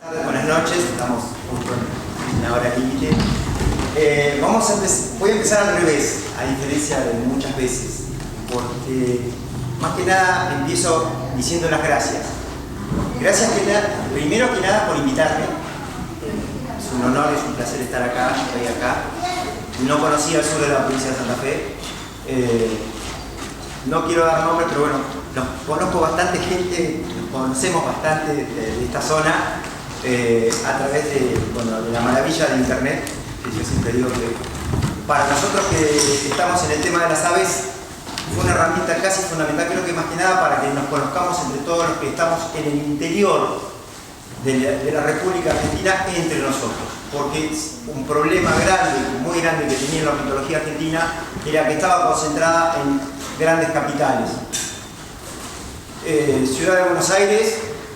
Buenas noches, estamos justo en la hora límite. Voy a empezar al revés, a diferencia de muchas veces, porque más que nada empiezo diciendo las gracias. Gracias primero que nada por invitarme. Es un honor, es un placer estar acá, estoy acá. No conocía el sur de la provincia de Santa Fe. No quiero dar nombres, pero bueno, conozco bastante gente, nos conocemos bastante de esta zona. A través de la maravilla de internet, que yo siempre digo que para nosotros que estamos en el tema de las aves fue una herramienta casi fundamental, creo que más que nada para que nos conozcamos entre todos los que estamos en el interior de la República Argentina entre nosotros, porque un problema grande, muy grande que tenía la ornitología argentina era que estaba concentrada en grandes capitales. Ciudad de Buenos Aires,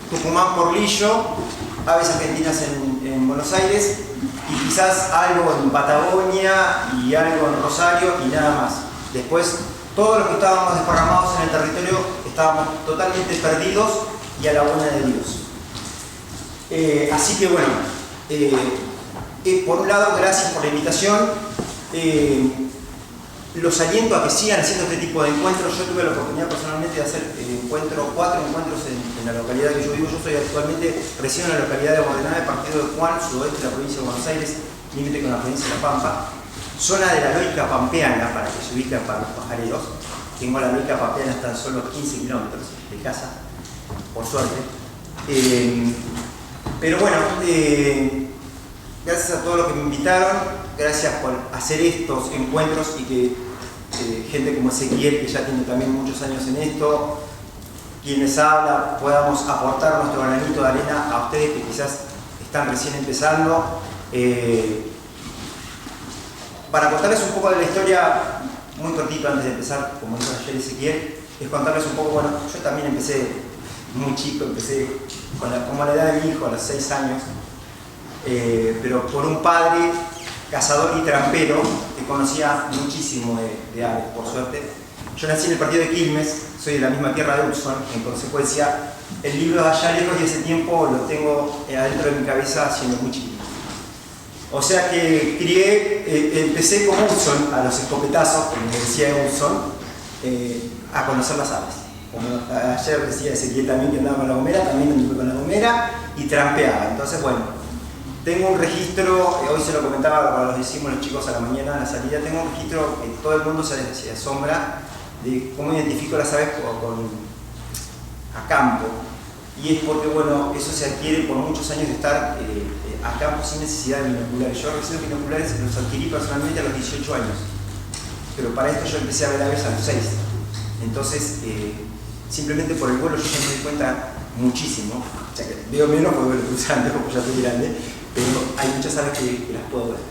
Tucumán por Lillo, aves argentinas en Buenos Aires y quizás algo en Patagonia y algo en Rosario y nada más. Después, todos los que estábamos desparramados en el territorio estábamos totalmente perdidos y a la buena de Dios. Así que bueno, por un lado, gracias por la invitación. Los aliento a que sigan haciendo este tipo de encuentros. Yo tuve la oportunidad personalmente de hacer 4 encuentros en la localidad que yo vivo. Yo soy actualmente, resido en la localidad de Bordenave, partido de Juan, sudoeste de la provincia de Buenos Aires, límite con la provincia de La Pampa, zona de la Loica Pampeana, para que se ubiquen para los pajareros. Tengo la Loica Pampeana tan solo 15 kilómetros de casa, por suerte. Pero bueno, gracias a todos los que me invitaron. Gracias por hacer estos encuentros y que gente como Ezequiel, que ya tiene también muchos años en esto, quienes hablan, podamos aportar nuestro granito de arena a ustedes que quizás están recién empezando. Para contarles un poco de la historia, muy cortito antes de empezar, como dijo ayer Ezequiel, es contarles un poco, bueno, yo también empecé muy chico, empecé como a la edad de mi hijo, a los 6 años, pero por un padre cazador y trampero que conocía muchísimo de aves, por suerte. Yo nací en el partido de Quilmes, soy de la misma tierra de Hudson, en consecuencia el libro de allá lejos y ese tiempo lo tengo adentro de mi cabeza siendo muy chiquito. O sea que empecé como Hudson, a los escopetazos, como decía Hudson, a conocer las aves. Como ayer decía Ezequiel también que andaba con la gomera, también anduve con la gomera y trampeaba. Entonces, bueno, tengo un registro, hoy se lo comentaba cuando los decimos los chicos a la mañana, a la salida, tengo un registro que todo el mundo se asombra de cómo identifico las aves a campo. Y es porque, bueno, eso se adquiere por muchos años de estar a campo sin necesidad de binoculares. Yo recién binoculares los adquirí personalmente a los 18 años. Pero para esto yo empecé a ver aves a los 6. Entonces, simplemente por el vuelo yo ya me di cuenta muchísimo. O sea que veo menos porque veo cruzando, porque ya estoy grande. Pero hay muchas aves que las puedo ver.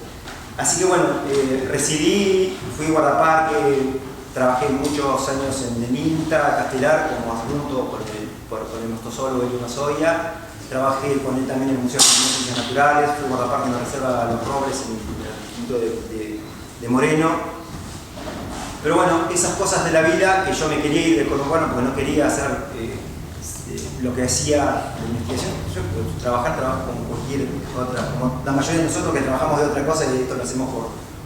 Así que bueno, residí, fui guardaparque, trabajé muchos años en el INTA, Castelar, como adjunto por el mostosólogo Elio Mazoya. Trabajé con él también en el Museo de Ciencias Naturales, fui guardaparque en la Reserva Los Robles, en el Instituto de Moreno. Pero bueno, esas cosas de la vida, que yo me quería ir del conurbano porque no quería hacer lo que hacía la investigación. Yo trabajo como cualquier otra, como la mayoría de nosotros que trabajamos de otra cosa y esto lo hacemos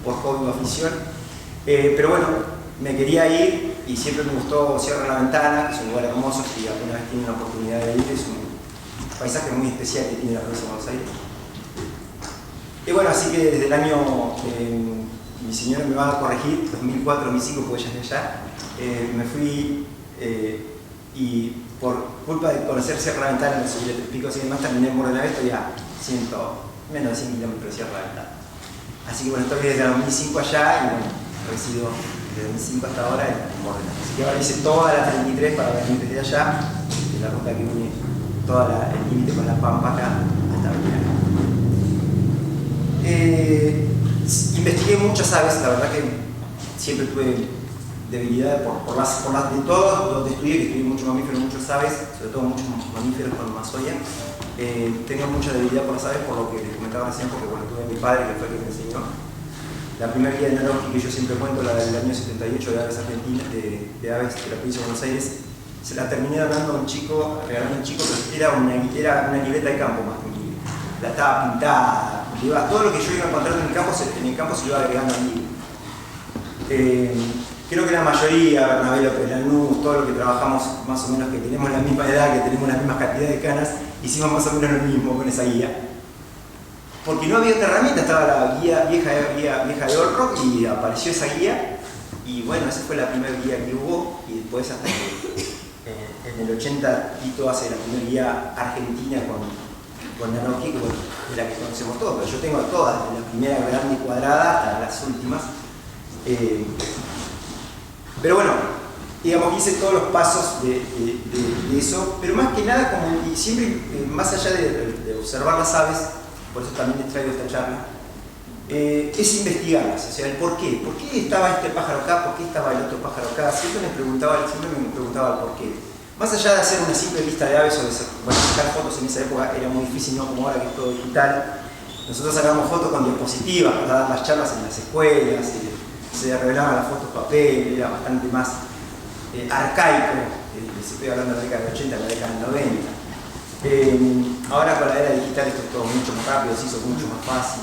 por hobby o afición. Pero bueno, me quería ir y siempre me gustó Sierra de la Ventana, que es un lugar hermoso y apenas vez tiene la oportunidad de ir, es un paisaje muy especial que tiene la provincia de Buenos Aires. Y bueno, así que desde el año, mi señora me va a corregir, 2004-2005, porque ya es de allá, me fui y por culpa de conocer Sierra de la Ventana, no sé, Tres Picos y demás, terminé en Bordenave, estoy a menos de 100 kilómetros de Sierra de la Ventana. Así que bueno, estoy desde el 2005 allá y bueno, resido desde 2005 hasta ahora en Bordenave. Así que ahora hice toda la 33 para venir desde allá, de la ruta que une todo el límite con la Pampa acá hasta venir acá. Investigué muchas aves, la verdad que siempre tuve debilidad por las de todos donde estudié, que estudié muchos mamíferos, muchas aves, sobre todo muchos mamíferos con Mazoya. Tengo mucha debilidad por las aves, por lo que les comentaba recién, porque bueno, tuve a mi padre que fue el que me enseñó. La primera guía enológica que yo siempre cuento, la del año 78 de aves argentinas, de aves de la provincia de Buenos Aires, se la terminé regalando a un chico, pero era una libreta de campo más que un libro. la estaba pintada, todo lo que yo iba encontrando en el campo se lo iba agregando al libro. Creo que la mayoría, Bernabé López Lanús, todo lo que trabajamos más o menos, que tenemos la misma edad, que tenemos las mismas cantidades de canas, hicimos más o menos lo mismo con esa guía. Porque no había otra herramienta, estaba la guía vieja de Orrock y apareció esa guía. Y bueno, esa fue la primera guía que hubo, y después hasta que en el 80 Tito hace la primera guía argentina con Nanoki, que bueno, es la que conocemos todos, pero yo tengo todas, desde la primera grande cuadrada hasta las últimas. Pero bueno, digamos, hice todos los pasos de eso, pero más que nada, como, y siempre más allá de observar las aves, por eso también les traigo esta charla, es investigarlas, o sea, el por qué. ¿Por qué estaba este pájaro acá? ¿Por qué estaba el otro pájaro acá? Siempre me preguntaba el por qué. Más allá de hacer una simple lista de aves o de sacar fotos en esa época, era muy difícil, no como ahora que es todo digital. Nosotros sacábamos fotos con diapositivas para dar las charlas en las escuelas, se revelaban las fotos papel, era bastante más arcaico, estoy hablando de la década del 80, la década del 90. Ahora con la era digital esto es todo mucho más rápido, se hizo mucho más fácil.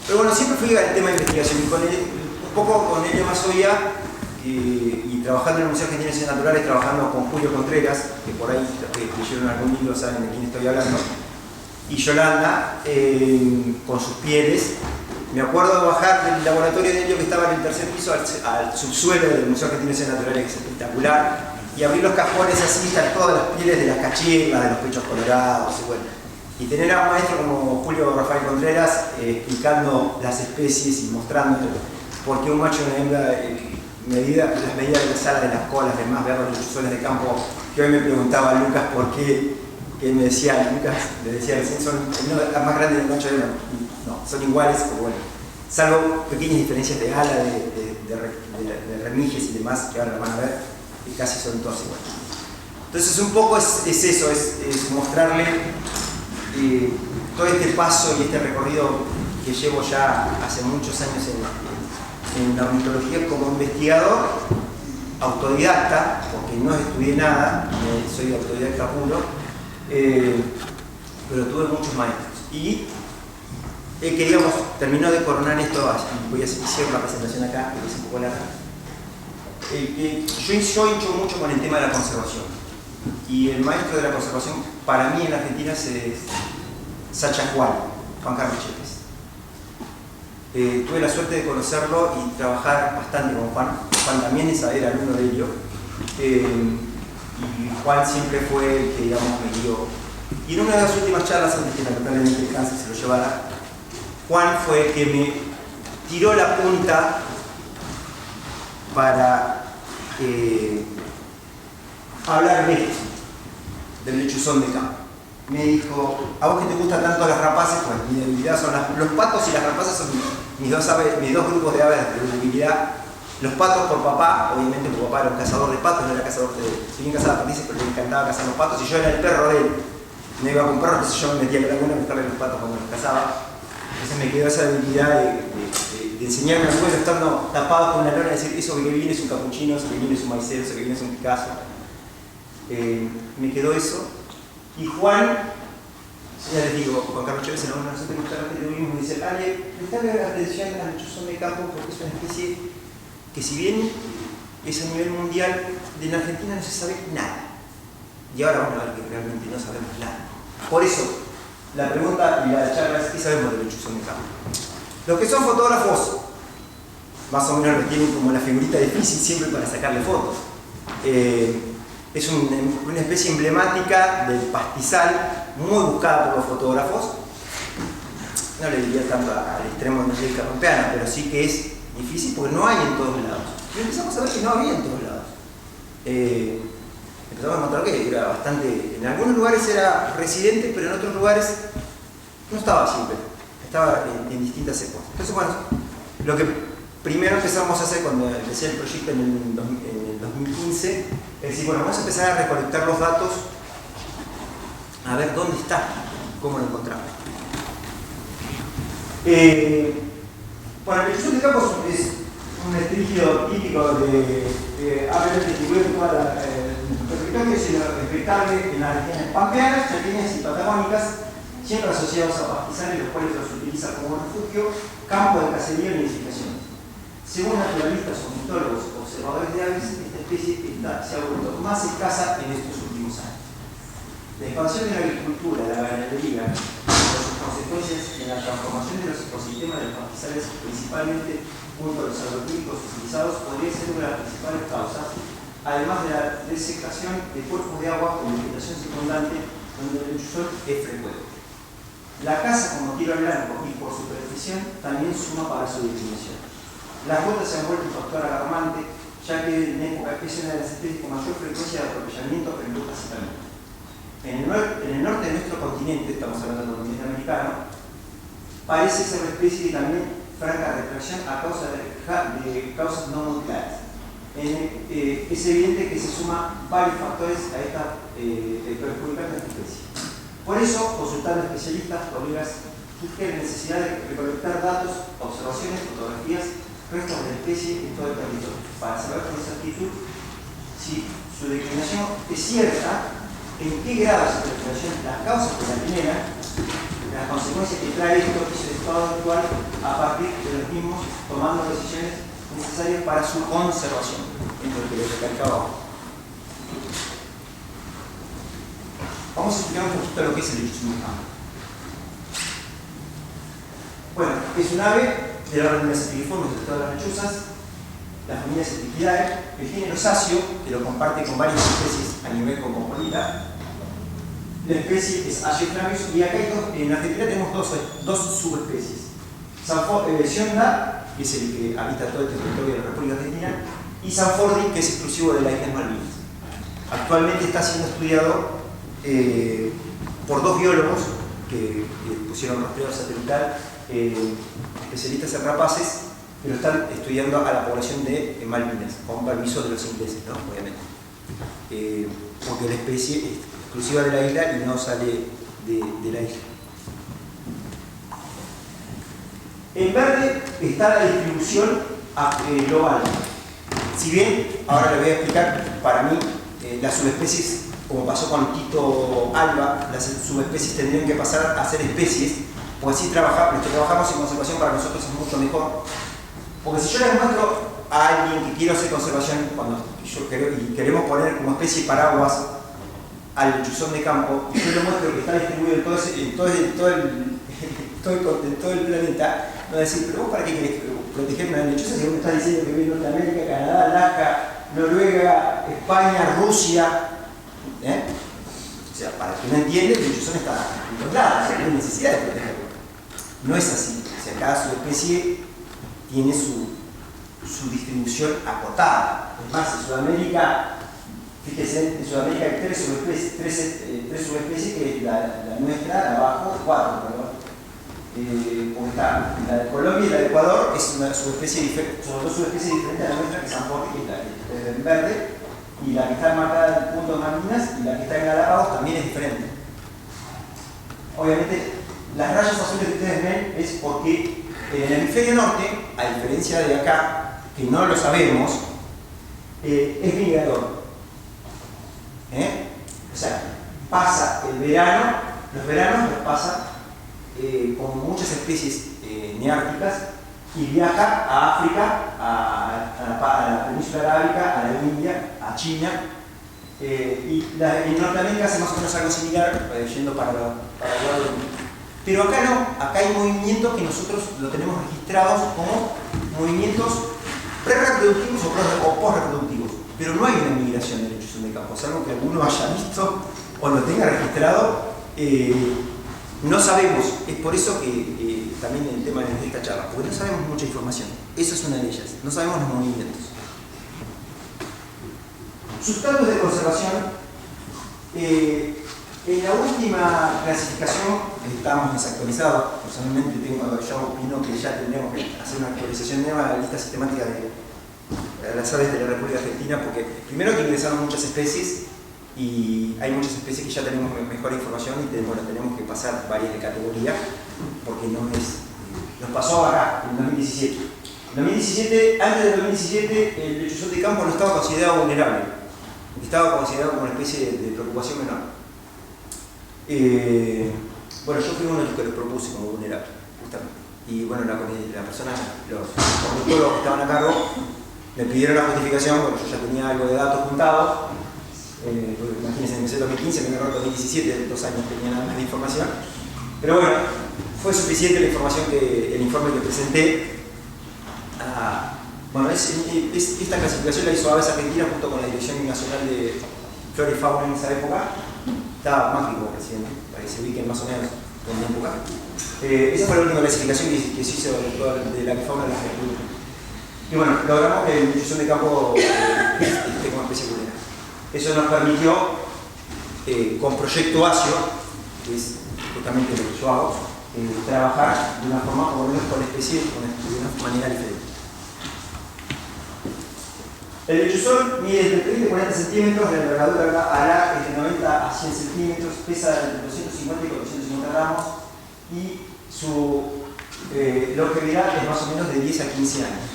Pero bueno, siempre fui al tema de investigación y un poco con Elio Mazoya y trabajando en el Museo Argentino de Ciencias Naturales, trabajando con Julio Contreras, que por ahí leyeron algún libro, saben de quién estoy hablando, y Yolanda, con sus pieles. Me acuerdo de bajar del laboratorio de Elio, que estaba en el tercer piso, al subsuelo del Museo Argentino de Ciencias Naturales, que es espectacular, y abrir los cajones así, están todas las pieles de las cachelas, de los pechos colorados, y bueno. Y tener a un maestro como Julio Rafael Contreras explicando las especies y mostrando por qué un macho y una hembra, las medidas de las alas, de las colas, demás, ver los lechuzuelos de campo, que hoy me preguntaba a Lucas por qué, que me decía, Lucas le decía recién, son las más grandes del macho y hembra. No, son iguales, pero bueno, salvo pequeñas diferencias de ala, de remijes y demás, que ahora van a ver, y casi son todas iguales. Entonces un poco es eso, es mostrarle todo este paso y este recorrido que llevo ya hace muchos años en la ornitología como investigador, autodidacta, porque no estudié nada, soy autodidacta puro, pero tuve muchos maestros. Y que digamos, terminó de coronar esto, voy a hacer la presentación acá, que es un poco larga. Yo hincho mucho con el tema de la conservación. Y el maestro de la conservación, para mí en la Argentina, es Sacha Juan Carlos Chávez. Tuve la suerte de conocerlo y trabajar bastante con Juan. Juan también era alumno de ello. Y Juan siempre fue el que, digamos, me guió. Y en una de las últimas charlas, antes que lamentablemente el cáncer se lo llevara, Juan fue el que me tiró la punta para hablar de esto, del lechuzón de campo. Me dijo, a vos que te gustan tanto las rapaces, pues mi debilidad son los patos y las rapaces son mis dos grupos de aves de debilidad. Los patos por papá, obviamente mi papá era un cazador de patos, no era cazador de... Si bien cazaba perdices, pero le encantaba cazar los patos y yo era el perro de él. Me iba con perros, entonces yo me metía en la laguna a buscarle los patos cuando los cazaba. Entonces me quedó esa debilidad de enseñarme al vuelo estando tapado con una lona y decir, eso que viene es un capuchino, eso que viene es un maicero, eso que viene es un picasso. Me quedó eso. Y Juan, ya les digo, Juan Carlos Chávez, en una nosotros que tuvimos, me dice, Ale, prestale atención al lechuzón de campo porque es una especie que si bien es a nivel mundial, de la Argentina no se sabe nada. Y ahora vamos a ver que realmente no sabemos nada. Por eso, la pregunta y la charla es, ¿qué sabemos del lechuzón de campo? Los que son fotógrafos, más o menos lo tienen como la figurita difícil siempre para sacarle fotos. Es una especie emblemática del pastizal, muy buscada por los fotógrafos. No le diría tanto al extremo de Angélica Pampeana, pero sí que es difícil porque no hay en todos lados. Y empezamos a ver que no había en todos lados. Empezamos a encontrar que era bastante... En algunos lugares era residente, pero en otros lugares no estaba siempre. Estaba en distintas épocas. Entonces, bueno, lo que primero empezamos a hacer cuando empecé el proyecto en el 2015, es decir, bueno, vamos a empezar a recolectar los datos, a ver dónde está, cómo lo encontramos. Bueno, el lechuzón de campo es un estrígido típico de aves distribuido en toda el territorio, es respetable en las regiones pampeanas, chaqueñas y patagónicas, siempre asociados a pastizales, los cuales los utiliza como refugio, campo de cacería y nidificación. Según naturalistas, ornitólogos, observadores de aves, esta especie se ha vuelto más escasa en estos últimos años. La expansión de la agricultura, la ganadería, por sus consecuencias en la transformación de los ecosistemas de los pastizales, principalmente junto a los agroquímicos utilizados, podría ser una de las principales causas, además de la desecación de cuerpos de agua con vegetación circundante, donde el lechuzón es frecuente. La caza como tiro al blanco y por superstición también suma para su disminución. Las botas se han vuelto un factor alarmante, ya que en época es una de las especies con mayor frecuencia de atropellamiento en rutas y caminos. En el norte de nuestro continente, estamos hablando del continente americano, parece ser una especie que también franca retracción a causa de causas no muy claras. Es evidente que se suman varios factores a esta perjudicando a esta especie. Por eso, consultando especialistas, colegas, surge la necesidad de recolectar datos, observaciones, fotografías, restos de la especie en todo el territorio, para saber con exactitud si su declinación es cierta, en qué grado esa declinación, las causas que la generan, las consecuencias que trae esto y su estado actual a partir de los mismos, tomando decisiones necesarias para su conservación, en lo que les recalcaba. Vamos a explicar un poquito lo que es el lechuzón de campo. Bueno, es un ave de la orden de las epiliformes de todas las lechuzas, la familia Cephalidae, el género Sacio, que lo comparte con varias especies a nivel cosmopolita. La especie es Aegioflavius, y acá en Argentina tenemos dos subespecies. Sionda, que es el que habita todo el territorio de la República Argentina, y Sanfordi, que es exclusivo de las Islas Malvinas. Actualmente está siendo estudiado por dos biólogos que pusieron rastreo satelital, especialistas en rapaces, pero están estudiando a la población de Malvinas, con permiso de los ingleses, ¿no? Obviamente. Porque la especie es exclusiva de la isla y no sale de la isla. En verde está la distribución global. Si bien, ahora les voy a explicar, para mí, las subespecies, como pasó con Tito Alba, las subespecies tendrían que pasar a ser especies, porque así los que trabajamos en conservación para nosotros es mucho mejor. Porque si yo les muestro a alguien que quiere hacer conservación, y queremos poner como especie paraguas al lechuzón de campo, y yo le muestro que está distribuido en todo el planeta, me va a decir, pero vos para qué querés proteger una lechuza si vos me estás diciendo que vive en Norteamérica, Canadá, Alaska, Noruega, España, Rusia. O sea, para el que no entiende, el lechuzón está en todos lados, no hay necesidad de protegerlo. No es así. O sea, cada subespecie tiene su distribución acotada. Es más, en Sudamérica, fíjense, en Sudamérica hay tres subespecies, que es la nuestra, la abajo, cuatro, perdón. Porque está la de Colombia y la de Ecuador, es una subespecie diferente, son dos subespecies diferentes a la nuestra, que es Sanfordi, que es la que es en verde, y la que está marcada en el punto de Malvinas, y la que está en Galápagos también es diferente. Obviamente, las rayas azules que ustedes ven es porque en el hemisferio norte, a diferencia de acá, que no lo sabemos, es migrador. O sea, pasa el verano, los veranos los pasa como muchas especies neárticas, y viaja a África, a la península arábica, a la India, a China, y en Norteamérica hace más o menos algo similar, yendo para el lado del mundo. Pero acá no, acá hay movimientos que nosotros lo tenemos registrados como movimientos pre-reproductivos o post-reproductivos, pero no hay una migración de lechuzón de campo, es algo que alguno haya visto o lo tenga registrado. No sabemos, es por eso que también el tema de esta charla, porque no sabemos mucha información, eso es una de ellas, no sabemos los movimientos. Sustratos de conservación. En la última clasificación estamos desactualizados. Personalmente yo opino que ya tendríamos que hacer una actualización nueva a la lista sistemática de las aves de la República Argentina, porque primero que ingresaron muchas especies y hay muchas especies que ya tenemos mejor información y tenemos que pasar varias de categoría, porque no es... Nos pasó acá, en 2017. En 2017, antes del 2017, el lechuzón de campo no estaba considerado vulnerable, estaba considerado como una especie de preocupación menor. Bueno, yo fui uno de los que los propuse como vulnerable, justamente. Y bueno, la persona, los conductores que estaban a cargo, me pidieron la justificación, bueno, yo ya tenía algo de datos juntados. Imagínense, empecé en 2015, me agarró en 2017, 2 años tenía nada más de información. Pero bueno, fue suficiente la información el informe que presenté. Bueno, esta clasificación la hizo Aves Argentina junto con la Dirección Nacional de Flora y Fauna en esa época. Estaba Macri como presidente, para que se ubiquen más o menos en la época. Esa fue la última clasificación que se hizo de la fauna de la República. Y bueno, logramos que el lechuzón de campo esté como especie vulnerable. Eso nos permitió, con Proyecto Asio, que es justamente lo que yo hago, trabajar de una forma, por lo menos con la especie, de una manera diferente. El lechuzón mide entre 30 y 40 centímetros, la envergadura hará entre 90 a 100 centímetros, pesa entre 250 y 450 gramos y su longevidad es más o menos de 10 a 15 años.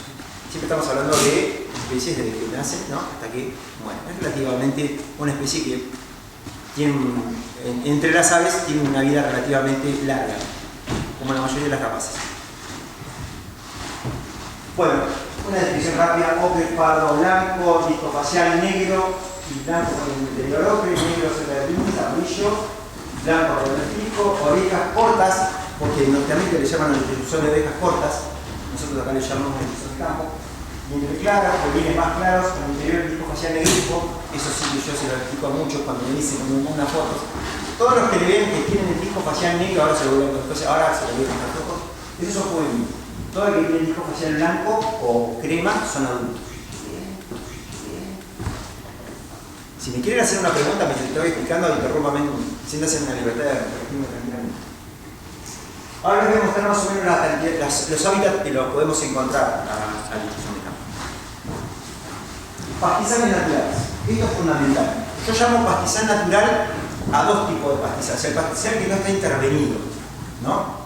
Siempre estamos hablando de especies desde que nacen, ¿no?, hasta que mueren. Es relativamente una especie que tiene, entre las aves, tiene una vida relativamente larga, como la mayoría de las rapaces. Bueno, una descripción rápida: ocre, pardo, blanco, disco facial negro y blanco con el interior ocre, negro cerca del índice, amarillo, blanco con el pico, orejas cortas, porque en Norteamérica le llaman a la lechuzón de orejas cortas, nosotros acá le llamamos lechuzón de campo, y entre claras, bolines más claros, con el interior del disco facial negruzco. Eso sí que yo se lo explico a muchos cuando me dicen, cuando me mandan fotos. Todos los que le ven que tienen el disco facial negro, ahora se lo voy a contar todos, esos son juveniles. Todo el que tiene el disco facial blanco o crema son adultos. Si me quieren hacer una pregunta mientras estoy explicando, interrúmpame, siéntase en la libertad de repetirme tranquilamente. Ahora les voy a mostrar más o menos los hábitats que los podemos encontrar al lechuzón de campo. Pastizales naturales. Esto es fundamental. Yo llamo pastizal natural a dos tipos de pastizales. El pastizal que no está intervenido, ¿no?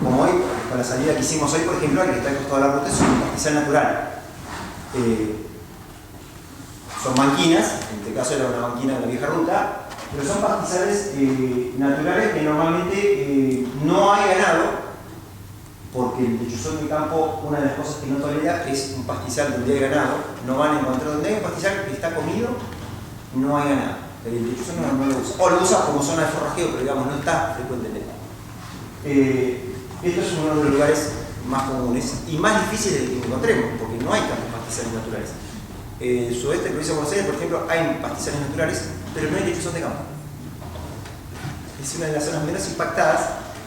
Como hoy, con la salida que hicimos hoy, por ejemplo, el que está al costado de la ruta es un pastizal natural. Son banquinas, en este caso era una banquina de la vieja ruta, pero son pastizales naturales que normalmente no hay ganado, porque el lechuzón de campo, una de las cosas que no tolera es un pastizal donde hay ganado. No van a encontrar donde hay un pastizal que está comido, no hay ganado. El lechuzón no lo usa. O lo usa como zona de forrajeo, pero digamos, no está frecuentemente. Esto es uno de los lugares más comunes y más difíciles de que encontremos, porque no hay tantos pastizales naturales. En el sudeste de la provincia de Buenos Aires, por ejemplo, hay pastizales naturales, pero no hay lechuzón de campo. Es una de las zonas menos impactadas,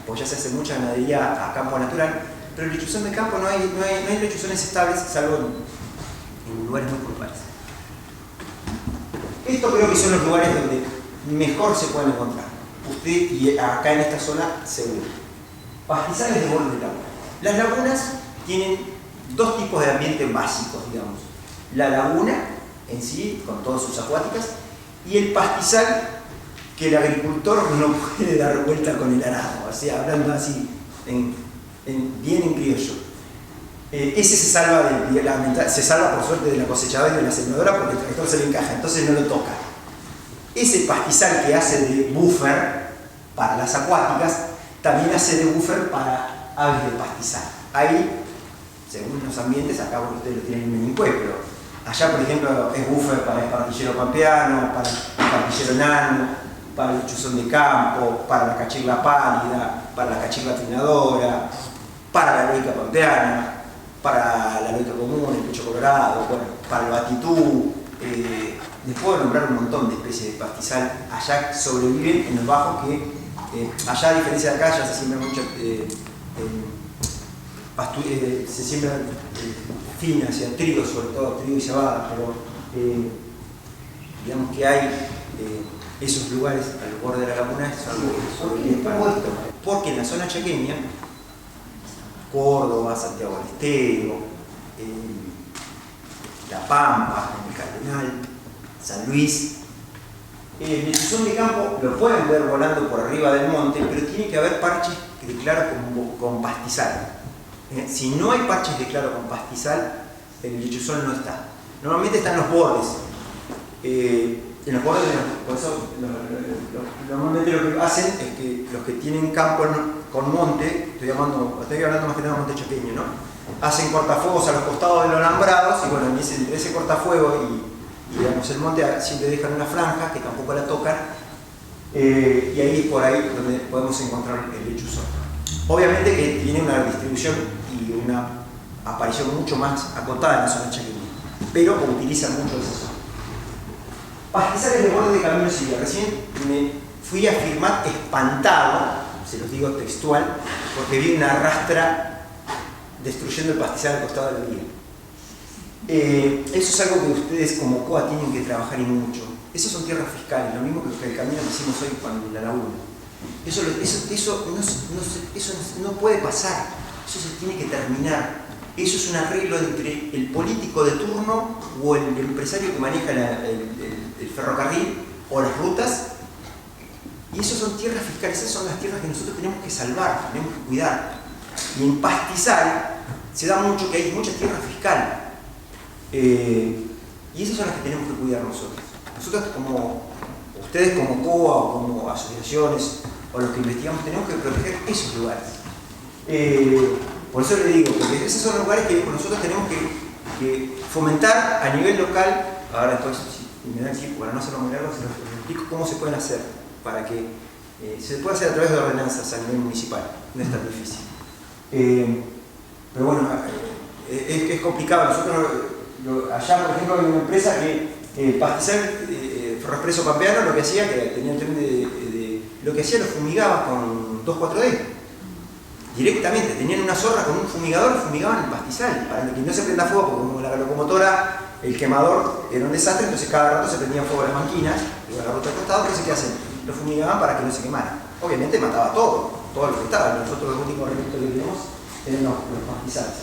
porque ya se hace mucha ganadería a campo natural, pero el lechuzón de campo no hay lechuzones estables, salvo en lugares muy puntuales. Esto creo que son los lugares donde mejor se pueden encontrar. Usted y acá en esta zona, seguro. Pastizales de borde de laguna. Las lagunas tienen dos tipos de ambientes básicos, digamos. La laguna en sí, con todas sus acuáticas, y el pastizal que el agricultor no puede dar vuelta con el arado, o sea, hablando así, bien en criollo. Ese se salva por suerte de la cosechadora y de la sembradora porque el tractor se le encaja, entonces no lo toca. Ese pastizal que hace de buffer para las acuáticas, también hace de buffer para aves de pastizal. Ahí, según los ambientes, acá ustedes lo tienen en Menincue, pero allá, por ejemplo, es buffer para el espartillero pampeano, para el espartillero nano, para el lechuzón de campo, para la cachirla pálida, para la cachirla trinadora, para la loica pampeana, para la loica común, el pecho colorado, bueno, para el batitú. Les puedo nombrar un montón de especies de pastizal. Allá sobreviven en los bajos que, allá a diferencia de acá, ya se siembra mucho, se siembra finas, trigo, sobre todo trigo y cebada, pero digamos que hay esos lugares al borde de la laguna, son algo que sobreviven para esto. Porque en la zona chaqueña, Córdoba, Santiago del Estero, La Pampa, el Cardenal, San Luis, el lechuzón de campo lo pueden ver volando por arriba del monte, pero tiene que haber parches de claro con pastizal. Si no hay parches de claro con pastizal, el lechuzón no está. Normalmente están los bordes. en los pueblos, por eso, normalmente lo que hacen es que los que tienen campo con monte, estoy hablando más que nada de monte chaqueño, ¿no? Hacen cortafuegos a los costados de los alambrados y bueno, entre ese cortafuego y digamos, el monte siempre dejan una franja que tampoco la tocan y ahí es por ahí donde podemos encontrar el lechuzón. Obviamente que tiene una distribución y una aparición mucho más acotada en la zona chaqueña, pero utilizan mucho esa zona. Pastizales de borde de caminos y vías. Recién me fui a firmar espantado, se los digo textual, porque vi una rastra destruyendo el pastizal al costado de la vía. Eso es algo que ustedes como COA tienen que trabajar y mucho. Esas son tierras fiscales, lo mismo que el camino que hicimos hoy con la laguna. Eso no puede pasar, eso se tiene que terminar. Eso es un arreglo entre el político de turno o el empresario que maneja el ferrocarril o las rutas. Y eso son tierras fiscales, esas son las tierras que nosotros tenemos que salvar, tenemos que cuidar. Y en pastizal se da mucho que hay mucha tierra fiscal. Y esas son las que tenemos que cuidar nosotros. Nosotros ustedes como COA o como asociaciones o los que investigamos tenemos que proteger esos lugares. Por eso le digo, porque esos son lugares que nosotros tenemos que fomentar a nivel local. Ahora después, si me dan tiempo para no hacerlo muy largo, se los explico cómo se pueden hacer para que se pueda hacer a través de ordenanzas a nivel municipal, no es tan difícil. Pero bueno, es complicado. Nosotros allá, por ejemplo, hay una empresa que Pastizal Ferroexpreso Pampeano lo que hacía, que tenía el tren lo que hacía lo fumigaba con 2,4-D. Directamente, tenían una zorra con un fumigador y fumigaban el pastizal para que no se prenda fuego, porque como la locomotora, el quemador era un desastre, entonces cada rato se prendían fuego las máquinas, iba a la ruta al costado, entonces ¿qué hacen? Lo fumigaban para que no se quemara. Obviamente mataba todo lo que estaba. Nosotros los únicos elementos que tenemos eran los pastizales.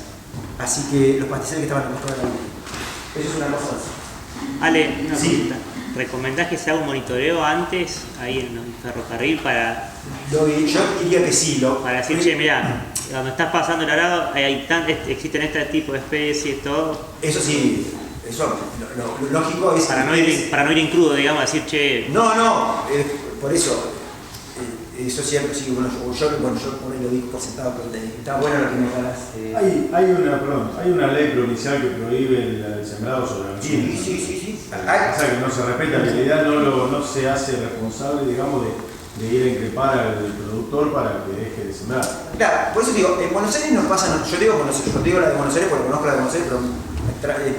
Así que los pastizales que estaban al costado de la ruta. Eso es una cosa así. Ale, una Sí. pregunta. ¿Recomendás que se haga un monitoreo antes ahí en el ferrocarril para Yo diría que sí. decir, che, mirá, cuando estás pasando el arado existen este tipo de especies, todo? Eso sí, eso lo lógico es... Para no ir en crudo, digamos, decir, che... No, por eso, eso es cierto, sí, yo por ahí lo digo por sentado, pero está bueno lo que me hablas. Hay una ley provincial que prohíbe el sembrado sobre la Sí. O sea que no se respeta, en realidad no se hace responsable, digamos, de ir a increpar al productor para que deje de sembrar. Claro, por eso digo, en Buenos Aires nos pasa, yo digo la de Buenos Aires porque conozco la de Buenos Aires, pero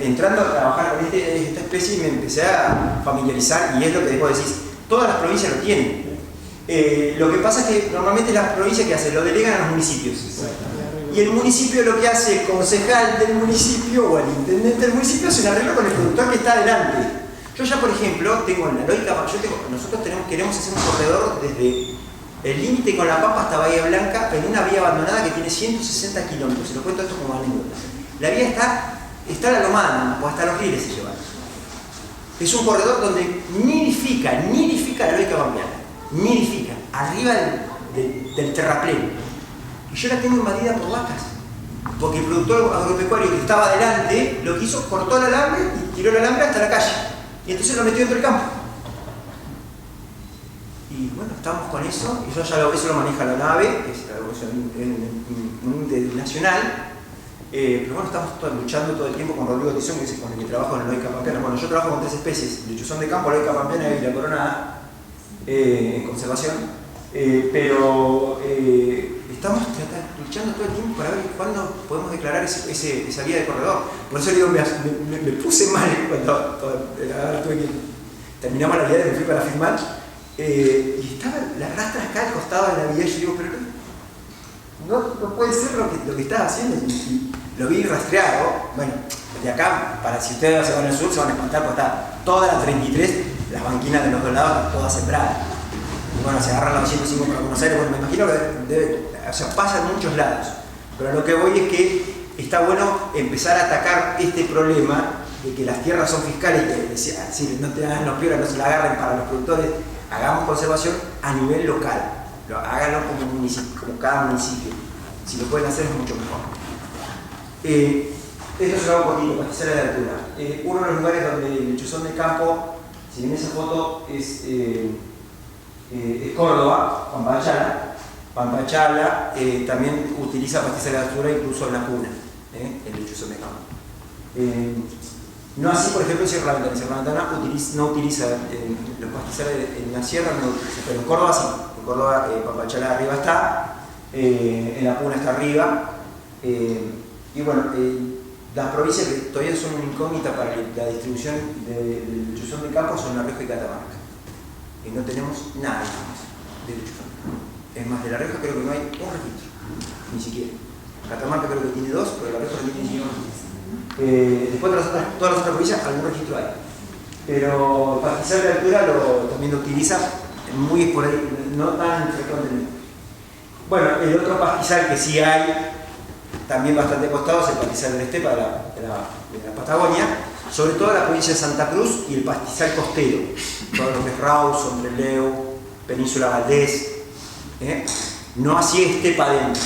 entrando a trabajar con esta especie me empecé a familiarizar y es lo que después decís, todas las provincias lo tienen. Lo que pasa es que normalmente las provincias que hacen, lo delegan a los municipios. Y el municipio lo que hace, el concejal del municipio o el intendente del municipio hace un arreglo con el productor que está adelante. Yo ya, por ejemplo, tengo en la lógica, nosotros queremos hacer un corredor desde el límite con La Pampa hasta Bahía Blanca en una vía abandonada que tiene 160 kilómetros. Se lo cuento esto como anécdota. La vía está a la lomada, o hasta los rieles se lleva. Es un corredor donde nidifica la lógica pampeana. Nidifica, arriba del terraplén. Y yo la tengo invadida por vacas. Porque el productor agropecuario que estaba adelante lo que hizo, cortó el alambre y tiró el alambre hasta la calle. Y entonces lo metió dentro del campo. Y bueno, estamos con eso. Y eso lo maneja la nave, que es un ente nacional. Pero bueno, estamos luchando todo el tiempo con Rodrigo Tizón, que es con el que trabajo en la lógica pampeana. Bueno, yo trabajo con 3 especies: lechuzón de campo, lógica pampeana y la coronada. En conservación, pero estamos luchando todo el tiempo para ver cuándo podemos declarar esa vía de corredor. Por eso digo, me puse mal cuando terminamos la vía y me fui para firmar y estaba la rastra acá al costado de la vía y yo digo, pero no puede ser lo que estás haciendo y lo vi rastreado. Bueno, de acá, para si ustedes se van al sur se van a espantar porque está toda la 33, las banquinas de los dos lados están todas sembradas. Y bueno, se agarran la 205 para Buenos Aires, bueno, me imagino que pasa en muchos lados. Pero a lo que voy es que está bueno empezar a atacar este problema de que las tierras son fiscales y que si no te hagan los piolas, no se la agarren para los productores, hagamos conservación a nivel local. Háganlo como municipio, como cada municipio. Si lo pueden hacer es mucho mejor. Esto se lo hago un poquito para hacer la altura. Uno de los lugares donde el lechuzón de campo Si bien esa foto es Córdoba, Pampachala también utiliza pastizales de altura incluso en la cuna, el lechuzón de campo. No así, por ejemplo, en Sierra Ventana. En Sierra Ventana no utiliza los pastizales en la sierra, no utiliza, pero en Córdoba sí. En Córdoba, Pampachala arriba está, en la puna está arriba. Y bueno, las provincias que todavía son una incógnita para la distribución del lechuzón de campo son La Rioja y Catamarca. Y no tenemos nada de lechuzón. Es más, de La Rioja creo que no hay un registro, ni siquiera. Catamarca creo que tiene 2, pero La Rioja no tiene ni uno. Después de todas las otras provincias algún registro hay. Pero el pastizal de altura también lo utiliza muy por ahí, no tan frecuentemente. Bueno, el otro pastizal que sí hay, también bastante costado, es el pastizal del estepa de la Patagonia, sobre todo la provincia de Santa Cruz y el pastizal costero, todo lo que es Raus, Sombreleu, Península Valdés, no así estepa adentro.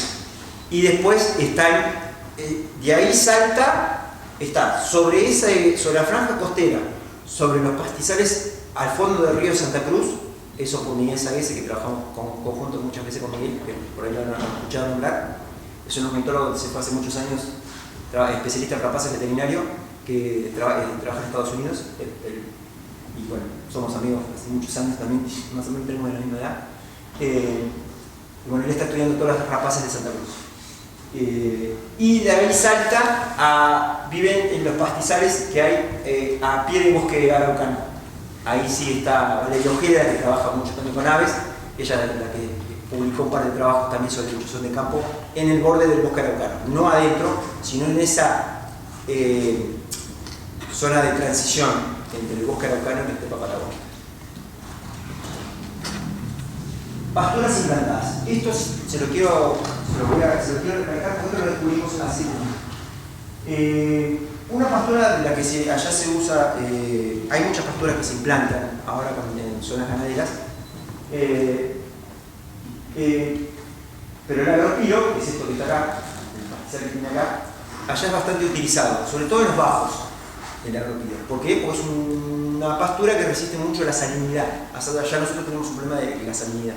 Y después de ahí salta, está sobre la franja costera, sobre los pastizales al fondo del río Santa Cruz, eso por Miguel Saguese, que trabajamos conjunto muchas veces con Miguel, que por ahí lo han escuchado nombrar. Es un ornitólogo que se fue hace muchos años, especialista en rapaces veterinario, que trabaja en Estados Unidos. Y bueno, somos amigos hace muchos años también, más o menos tenemos de la misma edad. Y bueno, él está estudiando todas las rapaces de Santa Cruz. Y de ahí salta viven en los pastizales que hay a pie de bosque araucano. Ahí sí está Valeria Ojeda, que trabaja mucho también con aves. Ella es la que publicó un par de trabajos también sobre lechuzón de campo en el borde del bosque araucano. No adentro, sino en esa zona de transición entre el bosque araucano y el estepa patagónica. Pasturas implantadas. Esto se lo quiero recalcar porque lo descubrimos hace una pastura de la que allá se usa, hay muchas pasturas que se implantan ahora en zonas ganaderas, pero el agropiro, que es esto que está acá, el pastizal que tiene acá, allá es bastante utilizado, sobre todo en los bajos, el agropiro. ¿Por qué? Porque es una pastura que resiste mucho la salinidad. Allá nosotros tenemos un problema de la salinidad.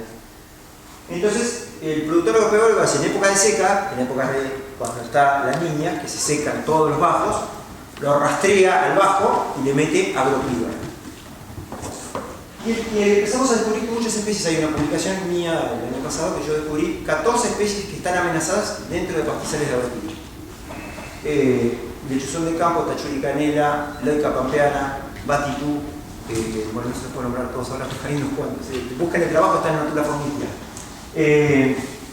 Entonces, el productor europeo lo hace en época de seca, en épocas de cuando está la niña, que se secan todos los bajos, lo rastrea al bajo y le mete agropiro. Y empezamos a descubrir muchas especies. Hay una publicación mía el año pasado que yo descubrí 14 especies que están amenazadas dentro de pastizales de agropiro. Lechuzón de campo, tachuri canela, leuca pampeana, batitú, bueno, no se puede nombrar todos ahora, hay unos cuantos. Buscan el trabajo, está en Natura Formitia.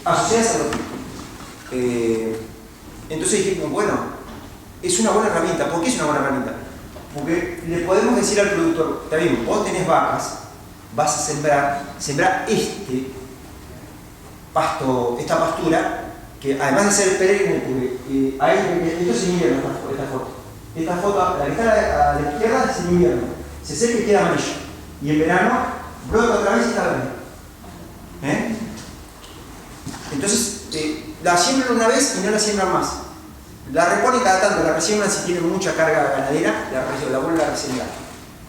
Asociadas a agropiro. Entonces dijimos, bueno, es una buena herramienta. ¿Por qué es una buena herramienta? Porque le podemos decir al productor, está bien, vos tenés vacas, vas a sembrar esta pastura, que además de ser perenne, porque esto es en invierno, esta foto, la que está a la izquierda es en invierno, se seca y queda amarillo, y en verano brota otra vez y está verde. Entonces, la siembran una vez y no la siembran más. La reponen cada tanto, la resiembran si tienen mucha carga ganadera, la vuelven a resiembrar.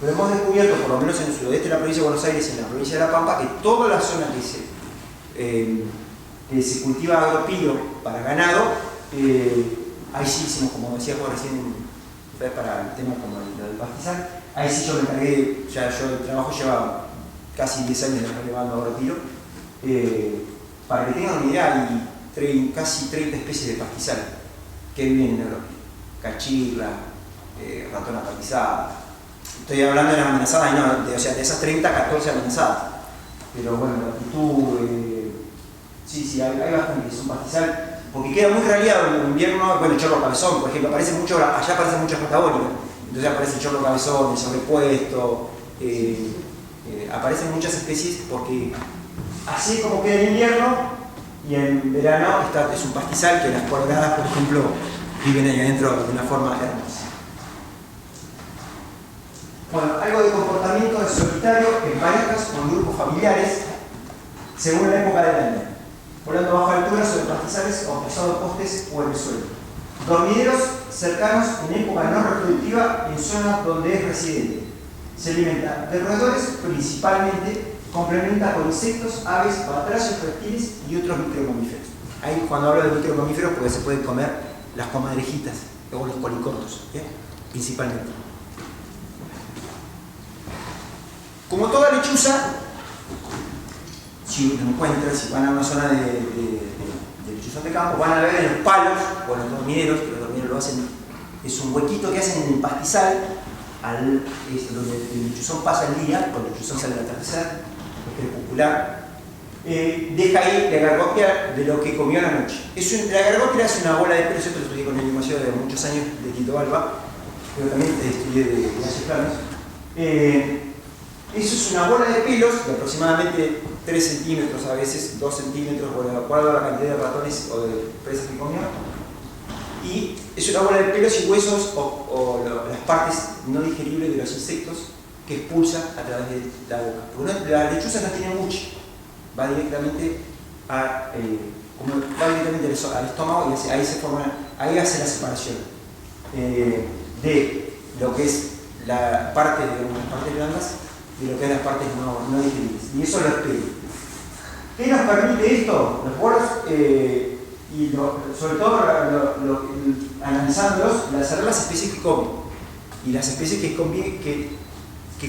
Pero hemos descubierto, por lo menos en el sudoeste de la provincia de Buenos Aires y en la provincia de La Pampa, que toda la zona que se cultiva agropiro para ganado, ahí sí hicimos, como decía Juan recién, para el tema como el pastizal, ahí sí yo me encargué, yo el trabajo lleva casi 10 años de estar llevando agropiro. Para que tengan una idea, hay casi 30 especies de pastizal que viven en Europa. Cachirra, ratona pastizada. Estoy hablando de las amenazadas, no, de esas 30, 14 amenazadas. Pero bueno, la actitud, sí, hay bastante que son pastizal, porque queda muy raleado en invierno. Bueno, el chorro cabezón, por ejemplo, allá aparece mucho en Patagonia. Entonces aparece el chorro cabezón, el sobrepuesto, aparecen muchas especies porque así como queda en invierno y en verano es un pastizal que las coloradas, por ejemplo, viven ahí adentro de una forma hermosa. Bueno, algo de comportamiento de solitario en parejas o en grupos familiares según la época del año. Volando a baja altura sobre pastizales o pesados postes o en el suelo. Dormideros cercanos en época no reproductiva en zonas donde es residente. Se alimenta de roedores principalmente, complementa con insectos, aves, batrachos, reptiles y otros micromamíferos. Ahí cuando hablo de micromamíferos, porque se pueden comer las comadrejitas o los colicortos, principalmente. Como toda lechuza, si lo encuentran, si van a una zona de lechuzón de campo, van a ver en los palos o en los dormideros, que los dormideros lo hacen, es un huequito que hacen en el pastizal, donde el lechuzón pasa el día, cuando el lechuzón sale al atardecer, es crepuscular, deja ahí la gargopia de lo que comió a la noche. La gargopia es una bola de pelo, yo lo estudié con el museo de muchos años de Tito Alba, pero también estudié de Ignacio Planos. Eso es una bola de pelos de aproximadamente 3 centímetros, a veces 2 centímetros, de acuerdo a la cantidad de ratones o de presas que comió. Y es una bola de pelos y huesos o las partes no digeribles de los insectos que expulsa a través de la boca. Porque la lechuza no tiene mucho, va directamente al estómago y ahí hace la separación de lo que es las partes blandas de lo que es las partes no digeribles. Y eso lo explico. ¿Qué nos permite esto? Los bolos, sobre todo analizándolos, saber las especies que comen y las especies que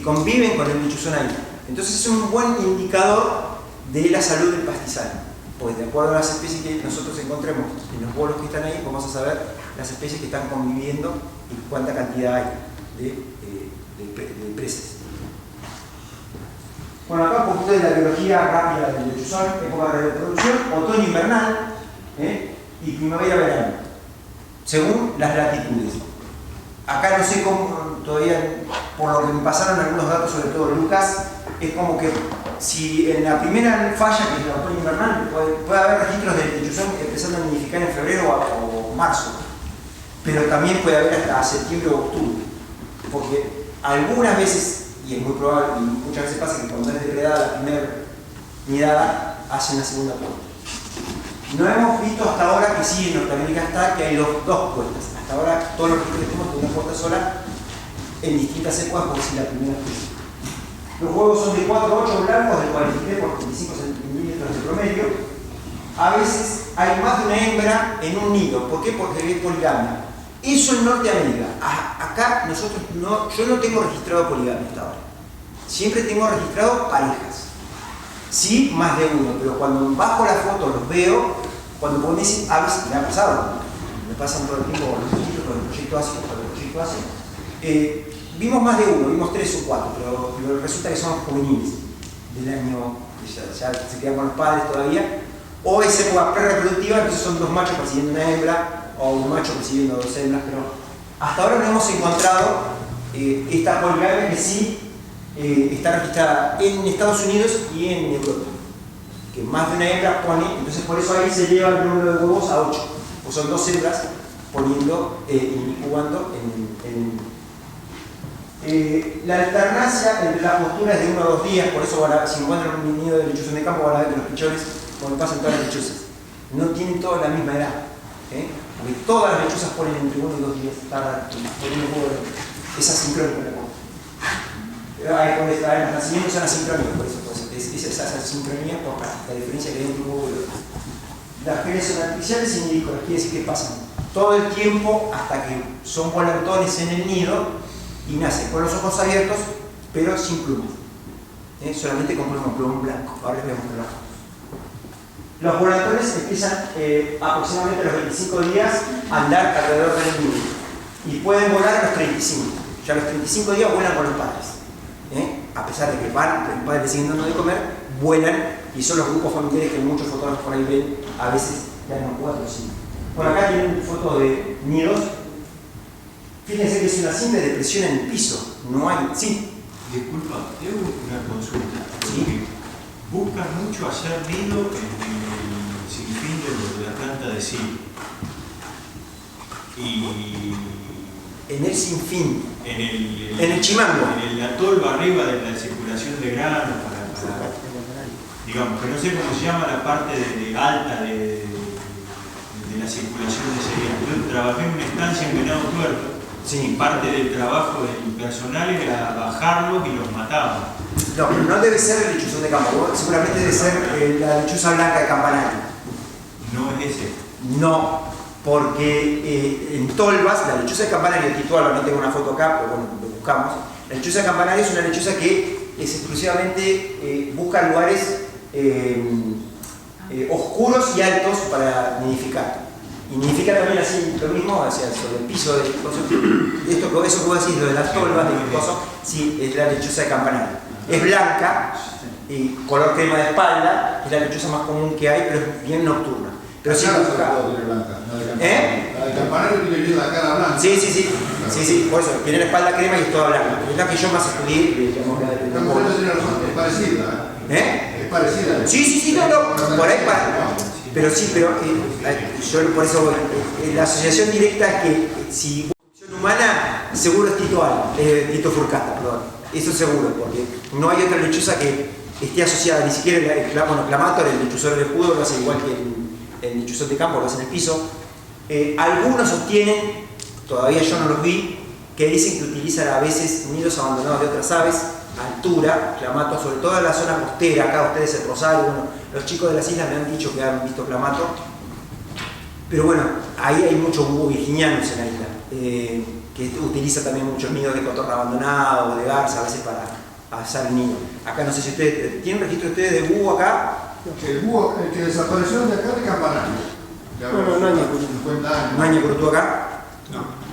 conviven con el lechuzón ahí. Entonces es un buen indicador de la salud del pastizal. Pues de acuerdo a las especies que nosotros encontremos en los bolos que están ahí, vamos a saber las especies que están conviviendo y cuánta cantidad hay de presas. Bueno, acá un poquito de la biología rápida del lechuzón, época de reproducción, otoño-invernal y primavera-verano, según las latitudes. Acá no sé cómo, todavía, por lo que me pasaron algunos datos, sobre todo Lucas, es como que si en la primera falla, que es la otoño-invernal, puede haber registros del lechuzón empezando a nidificar en febrero o marzo, pero también puede haber hasta septiembre o octubre, porque algunas veces, y es muy probable, y muchas veces pasa que cuando es depredada la primera nidada, hacen la segunda puesta. No hemos visto hasta ahora que sí, en Norteamérica está, que hay dos puestas. Hasta ahora todos los registros que tenemos de una puesta sola en distintas épocas, como si la primera fuese. Los huevos son de 4 a 8 blancos, de 43 por 35 centímetros de promedio. A veces hay más de una hembra en un nido. ¿Por qué? Porque es poligamia. Eso en Norteamérica. Acá yo no tengo registrado poligamia hasta ahora. Siempre tengo registrado parejas. Sí, más de uno, pero cuando bajo la foto los veo, cuando me dicen aves, me ha pasado, me pasan todo el tiempo con el proyecto ASI, vimos más de uno, vimos 3 o 4, pero resulta que son juveniles del año, ya se quedan con los padres todavía, o es época pre-reproductiva, entonces son 2 machos persiguiendo una hembra, o un macho persiguiendo 2 hembras, pero hasta ahora no hemos encontrado esta poligamia que sí está registrada en Estados Unidos y en Europa, que más de una hembra pone, entonces por eso ahí se lleva el número de huevos a 8, pues son 2 hembras poniendo, incubando la alternancia entre las posturas de 1 a 2 días, por eso si encuentran un nido de lechuzón de campo van a ver que los pichones, como pasan todas las lechuzas, no tienen todas la misma edad, porque todas las lechuzas ponen entre 1 y 2 días, tardan poniendo huevos, es asincrónico la cosa. Los nacimientos son asincrónicos, por eso es esa asincronía por la diferencia que hay entre un huevo y otro. Las genes son artificiales y nidícolas, quiere decir que pasan todo el tiempo hasta que son volantones en el nido y nacen con los ojos abiertos, pero sin plumas. Solamente con plumón blanco. Ahora les voy a mostrar las fotos. Los volantones empiezan aproximadamente a los 25 días a andar alrededor del nido y pueden volar a los 35. Ya a los 35 días vuelan con los padres. A pesar de que el padre le siguen dando de comer, vuelan y son los grupos familiares que muchos fotógrafos por ahí ven, a veces ya no 4 o 5. Por acá tienen fotos de nidos. Fíjense que es una simple depresión en el piso, no hay. Sí. Disculpa, tengo una consulta. Sí. Buscan mucho hacer nido en el sinfín de la planta de sil. Y En el sinfín. en el chimango. En el atolvo arriba de la circulación de grano digamos, que no sé cómo se llama la parte alta de la circulación de cereal. Yo trabajé en una estancia en Venado Tuerto Sí. Parte del trabajo del personal era bajarlos y los mataban. No, pero no debe ser el lechuzón de campo, seguramente debe ser la lechuza blanca de campanario. No es ese. No, porque en tolvas, la lechuza de campanario de Tito Alba, no tengo una foto acá, pero bueno, lo buscamos. La lechuza de campanario es una lechuza que es exclusivamente busca lugares oscuros y altos para nidificar. Y nidifica también así lo mismo, hacia sobre el piso de esto, eso que vos decís, lo de las tolvas, de cosas, sí, es la lechuza de campanario. Es blanca, y color crema de espalda, es la lechuza más común que hay, pero es bien nocturna. Pero sí, La de campanario tiene bien la cara blanca. Sí, por eso, tiene la espalda crema y es toda blanca. Es la que yo más estudié, digamos, Es parecida. Es parecida. Sí, no, por ahí para. Pero sí, yo por eso, la asociación directa es que si producción humana, seguro es Tito Furcata, perdón. Eso seguro, porque no hay otra lechuza que esté asociada, ni siquiera el clamato, el lechuzón de escudo, lo hace igual que el lechuzón de campo, lo hace en el piso. Algunos sostienen, todavía yo no los vi, que dicen que utilizan a veces nidos abandonados de otras aves, altura, clamato, sobre todo en la zona costera, acá ustedes en Rosario, bueno, los chicos de las islas me han dicho que han visto clamato, pero bueno, ahí hay muchos búhos virginianos en la isla, que utiliza también muchos nidos de cotorra abandonado o de garza a veces para asar el nido. Acá no sé si ustedes, ¿tienen registro ustedes de búho acá? El búho, el que desapareció de acá de campanario. No hay Ñacurutú. 50 años. ¿No hay Ñacurutú acá? No.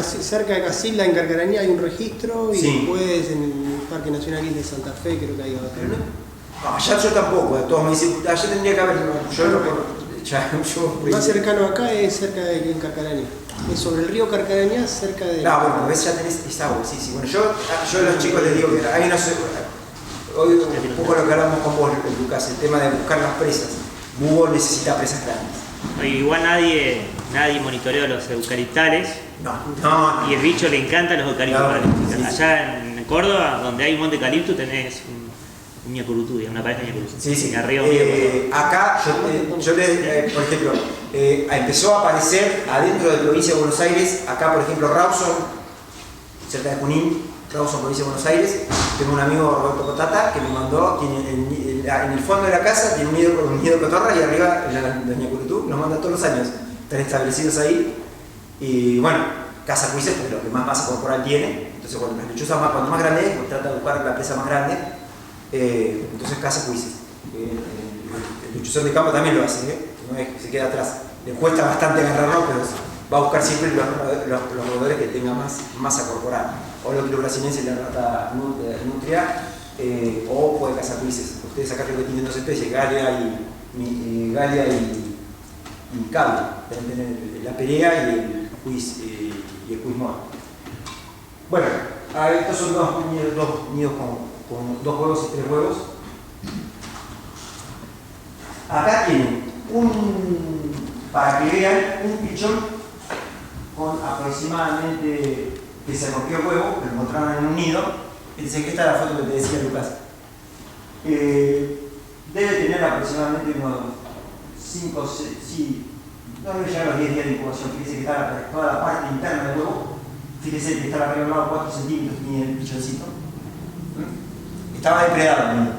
Cerca de Casilda, en Carcarañá, hay un registro y Sí. después en el Parque Nacional Isla de Santa Fe creo que hay otro. Pero no, allá yo tampoco, todos me dicen, allá tendría que haber, yo no Más cercano acá es cerca de en Carcarañá. Es sobre el río Carcarañá, cerca de... No, bueno, ves, ya tenés esa agua, sí. Bueno, yo a los chicos les digo que hay una... Hoy un poco lo que hablamos con vos, Lucas, el tema de buscar las presas. Búho necesita presas grandes. Igual nadie monitoreó los eucaliptales. No. Y el bicho le encanta los eucaliptales. No, sí. Allá en Córdoba, donde hay un monte eucalipto, tenés un Ñacurutú, una pareja de Ñacurutú. Sí. Arriba Acá, yo por ejemplo, empezó a aparecer adentro de la provincia de Buenos Aires, acá por ejemplo Rawson, cerca de Junín, Rawson, provincia de Buenos Aires, tengo un amigo, Roberto Cotata, que me mandó, en el fondo de la casa tiene un nido de cotorra y arriba los Ñacurutú, los manda todos los años, están establecidos ahí. Y bueno, caza cuises porque lo que más masa corporal tiene, entonces bueno, las lechuzas cuanto más grande es, pues trata de buscar la presa más grande, entonces caza cuises. El lechuzón de campo también lo hace, no es que se queda atrás, le cuesta bastante agarrarlo, pero va a buscar siempre los roedores que tengan más masa corporal, o lo que los brasileños la rata nutria, o puede cazar cuises. Ustedes acá creo que tienen dos especies, Galia y cable, la perea y el quiz moro. Bueno, estos son dos nidos con 2 huevos y 3 huevos. Acá tienen para que vean, un pichón con aproximadamente, que se rompió el huevo, que lo encontraron en un nido. Esta es la foto que te decía Lucas. Debe tener aproximadamente unos 5, 6, sí, no debe llegar a los 10 días de incubación. Fíjese que está toda la parte interna del huevo. Fíjese que está arriba al lado 4 centímetros, tiene el pichoncito. Estaba depredado el nido.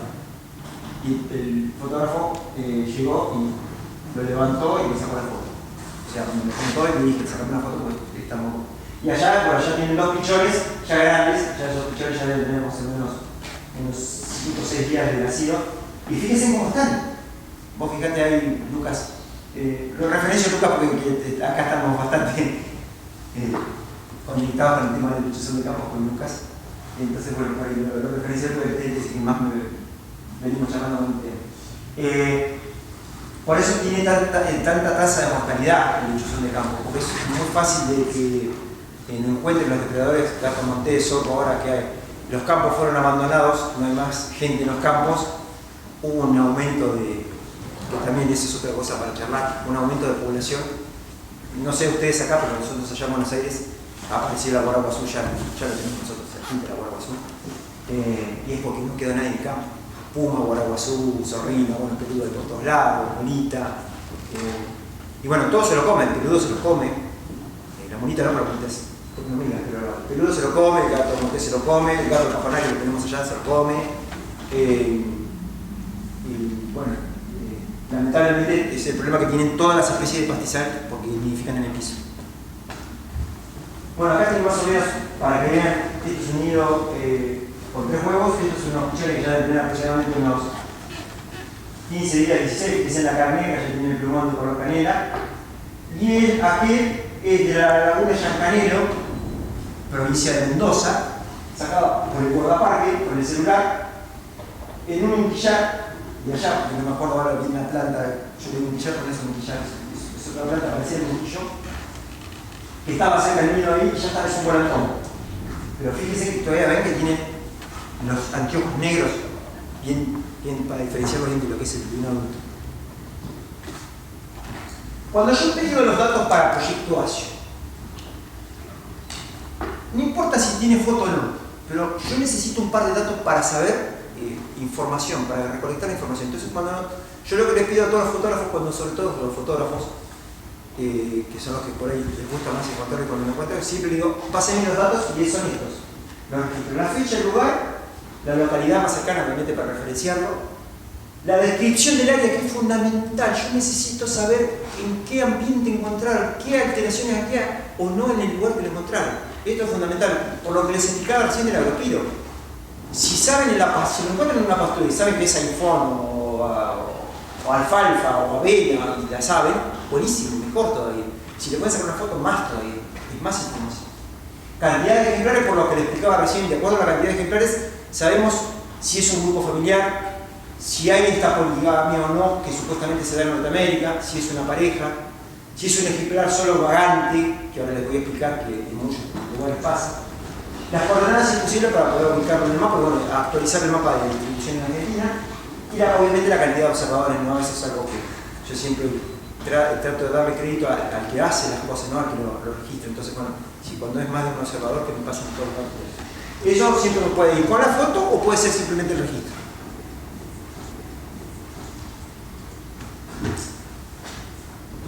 Y el fotógrafo llegó y lo levantó y le sacó la foto. O sea, cuando me contó y me dije, sacame una foto porque estamos... Y allá, por allá tienen 2 pichones ya grandes, ya esos pichones ya deben tener más o menos unos 5 o 6 días de nacido. Y fíjense cómo están. Vos fíjate ahí, Lucas. Lo referencio a Lucas porque acá estamos bastante conectados con el tema de lechuzón de campos con Lucas. Entonces, bueno, lo referencio porque es el que más venimos llamando con el tema. Por eso tiene tanta tasa de mortalidad el lechuzón de campo, porque es muy fácil de que no encuentren los depredadores, gato montés, zorro, ahora que hay. Los campos fueron abandonados, no hay más gente en los campos, hubo un aumento de, que también eso es otra cosa para charlar, un aumento de población. No sé ustedes acá, pero nosotros allá en Buenos Aires ha aparecido la guaragua azul, ya lo tenemos nosotros, la guaragua azul, y es porque no quedó nadie en el campo. Puma, guaraguazú, zorrino, bueno, peludo de por todos lados, bolita. Y bueno, todo se lo come, el peludo se lo come, la monita no, pero monitas, no migas, pero el peludo se lo come, el gato montés se lo come, el gato cajonario que tenemos allá se lo come. Y bueno, lamentablemente es el problema que tienen todas las especies de pastizal porque nidifican en el piso. Bueno, acá tengo más o menos para que vean, esto es un nido con 3 huevos, estos son unos cuchares que ya deben tener aproximadamente unos 15 días, 16, que es en la carnera, ya tiene el plumón de color canela. Y aquel es de la laguna de Yancanero, provincia de Mendoza, sacado por el guardaparque, con el celular, en un unquillar, de allá, porque no me acuerdo ahora, viene Atlanta, yo le digo unquillar, pero no es un unquillar, es otra planta parecida al unquillo, que estaba cerca del nido ahí y ya está, es un volantón. Pero fíjense que todavía ven que tiene los anteojos negros, bien para diferenciarlo bien de lo que es el de un adulto. Cuando yo pido los datos para Proyecto ASIO, no importa si tiene foto o no, pero yo necesito un par de datos para saber información, para recolectar información. Entonces, yo lo que les pido a todos los fotógrafos, sobre todo los fotógrafos, que son los que por ahí les gusta más encontrar cuando me encuentran, siempre les digo, pásenme los datos y son estos. La fecha, el lugar, la localidad más cercana, obviamente para referenciarlo, la descripción del área, que es fundamental. Yo necesito saber en qué ambiente encontraron, qué alteraciones había o no en el lugar que lo encontraron. Esto es fundamental. Por lo que les explicaba recién del agropido. Si saben si lo encuentran en una pastura y saben que es iPhone o alfalfa o avena y la saben, buenísimo, mejor todavía. Si le pueden sacar una foto, más todavía, es más información. Cantidad de ejemplares, por lo que les explicaba recién, de acuerdo a la cantidad de ejemplares, sabemos si es un grupo familiar, si hay esta poligamia o no, que supuestamente se da en Norteamérica, si es una pareja, si es un ejemplar solo vagante, que ahora les voy a explicar que en muchos lugares pasa. Las coordenadas imposibles para poder ubicarlo en el mapa, bueno, actualizar el mapa de distribución en Argentina, y obviamente la cantidad de observadores, ¿no? Eso es algo que yo siempre trato de darle crédito al que hace las cosas, no al que lo registra. Entonces, bueno, si cuando es más de un observador, que me pasen todos los datos. Eso siempre me puede ir con la foto o puede ser simplemente el registro.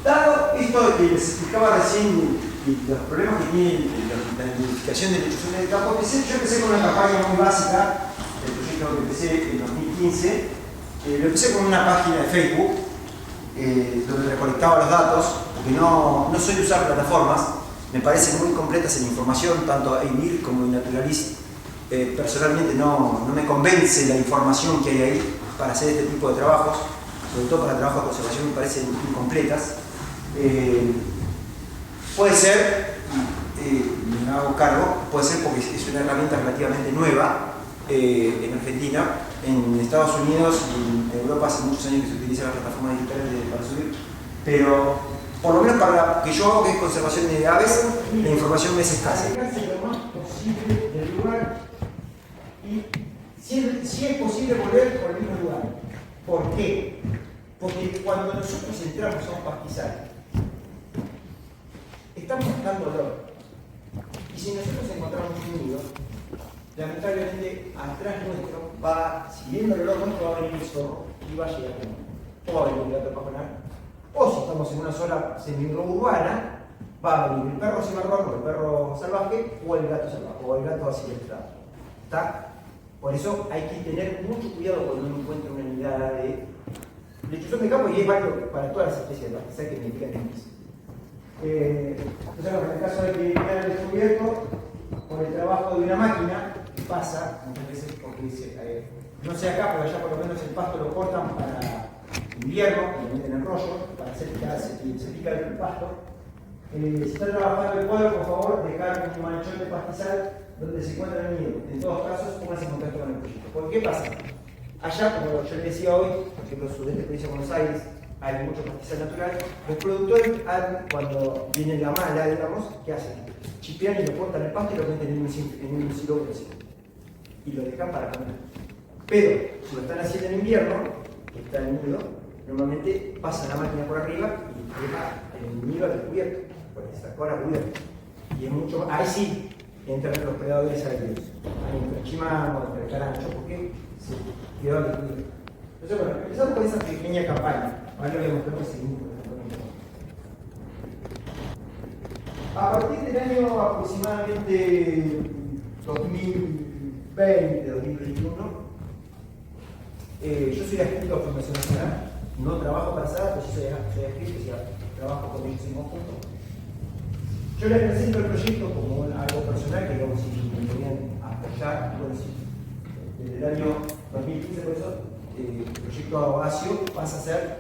Dado esto que les explicaba recién y los problemas que tiene la identificación de lechuzón del campo, yo empecé con una campaña muy básica del proyecto que empecé en 2015. Lo empecé con una página de Facebook donde recolectaba los datos, porque no soy de usar plataformas, me parecen muy completas en información, tanto EIMIR como Naturalist. Personalmente no me convence la información que hay ahí para hacer este tipo de trabajos, sobre todo para trabajos de conservación me parecen incompletas. Puede ser, me hago cargo, puede ser porque es una herramienta relativamente nueva en Argentina. En Estados Unidos y en Europa hace muchos años que se utilizan las plataformas digitales para subir, pero por lo menos para lo que yo hago, que es conservación de aves, la información me es escasa. Lo más posible del lugar y si es posible volver por el mismo lugar. ¿Por qué? Porque cuando nosotros entramos a un pastizal, estamos buscando olor. Y si nosotros encontramos un nido, lamentablemente atrás nuestro siguiendo el olor nuestro va a venir el zorro y va a llegar o va a venir el gato pajonal, o si estamos en una zona semi-urbana, va a venir el perro cimarrón o el perro salvaje o el gato salvaje o el gato asilvestrado. ¿Está? Por eso hay que tener mucho cuidado cuando uno encuentra una nidada de lechuzón de campo, y es válido para todas las especies de pastizal que identifican en el piso. Entonces, en el caso de que quede el descubierto por el trabajo de una máquina, pasa muchas veces porque no sé acá, pero allá por lo menos el pasto lo cortan para invierno y lo meten en rollo para hacer que se pica el pasto. Si está trabajando el cuadro, por favor, dejar un manchón de pastizal donde se encuentra el nido. En todos casos, pónganse en contacto con el proyecto. ¿Por qué pasa? Allá, como yo les decía hoy, por ejemplo, sudeste de provincia de Buenos Aires, hay mucho pastizal natural. Los productores, cuando viene la mala, digamos, ¿qué hacen? Chipean y lo cortan el pasto y lo meten en un silo vencido. Y lo dejan para comer. Pero, si lo están haciendo en invierno, que está en el nido, normalmente pasa la máquina por arriba y deja el nido descubierto, porque está ahora cubierto. Y es mucho, ahí sí entran los predadores aéreos. Ahí entra el chimamo, entra el carancho, porque se quedó descubierto. Entonces, bueno, empezamos con esa pequeña campaña. Ahora lo voy a mostrar por segundo. A partir del año aproximadamente 2020, 2021, yo soy adscrito a Fundación Nacional, no trabajo para SADA, pero soy adscrito, o sea, trabajo con ellos en conjunto. Yo les presento el proyecto como algo personal, que digamos si me podían apoyar, bueno, sí, desde el año 2015, por eso, el proyecto Abogacio pasa a ser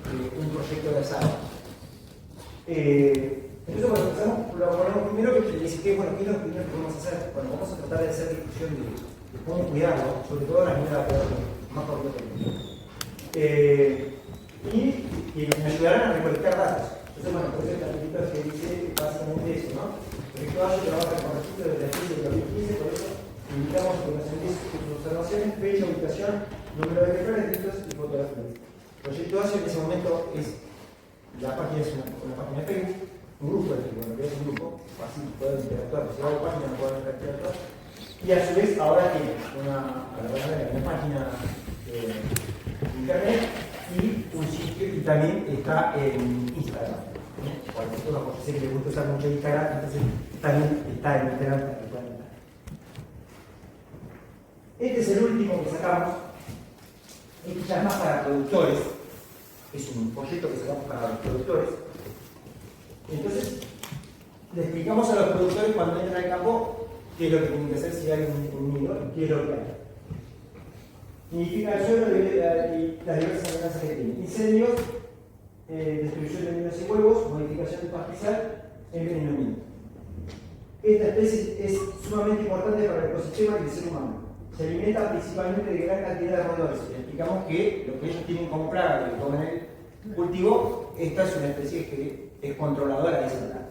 un proyecto de SADA. Entonces, bueno, lo ponemos primero que le dice que, bueno, ¿qué es lo primero que podemos hacer? Bueno, vamos a tratar de hacer difusión de cómo cuidarlo, sobre todo en las medidas más por y me ayudarán a recolectar datos. Entonces, bueno, por eso esta película que dice básicamente eso, ¿no? El proyecto AYO trabaja con registro de la crisis de 2015, por eso indicamos que nos envíen sus observaciones, fecha, ubicación, número de ejemplares, textos y fotografías. El proyecto AYO en ese momento es, la página es una página de Facebook, un grupo de Facebook, bueno, que es un grupo, así pueden interactuar, si hago página no pueden interactuar. Y a su vez ahora tiene una página de internet y un sitio y también está en Instagram. Bueno, sé que les gusta usar mucho Instagram, entonces también está en Instagram para que puedan entrar. Este es el último que sacamos. Este ya es más para productores. Es un proyecto que sacamos para los productores. Entonces, le explicamos a los productores cuando entran al campo qué es lo que tienen que hacer si hay un nido y qué es lo que hay. Significa el suelo y las diversas amenazas que tiene. Incendios, destrucción de nidos y huevos, modificación del pastizal, envenenamiento. Esta especie es sumamente importante para el ecosistema y el ser humano. Se alimenta principalmente de gran cantidad de roedores. Le explicamos que lo que ellos tienen como plaga, que comen el cultivo, esta es una especie que es controladora de esa plaga.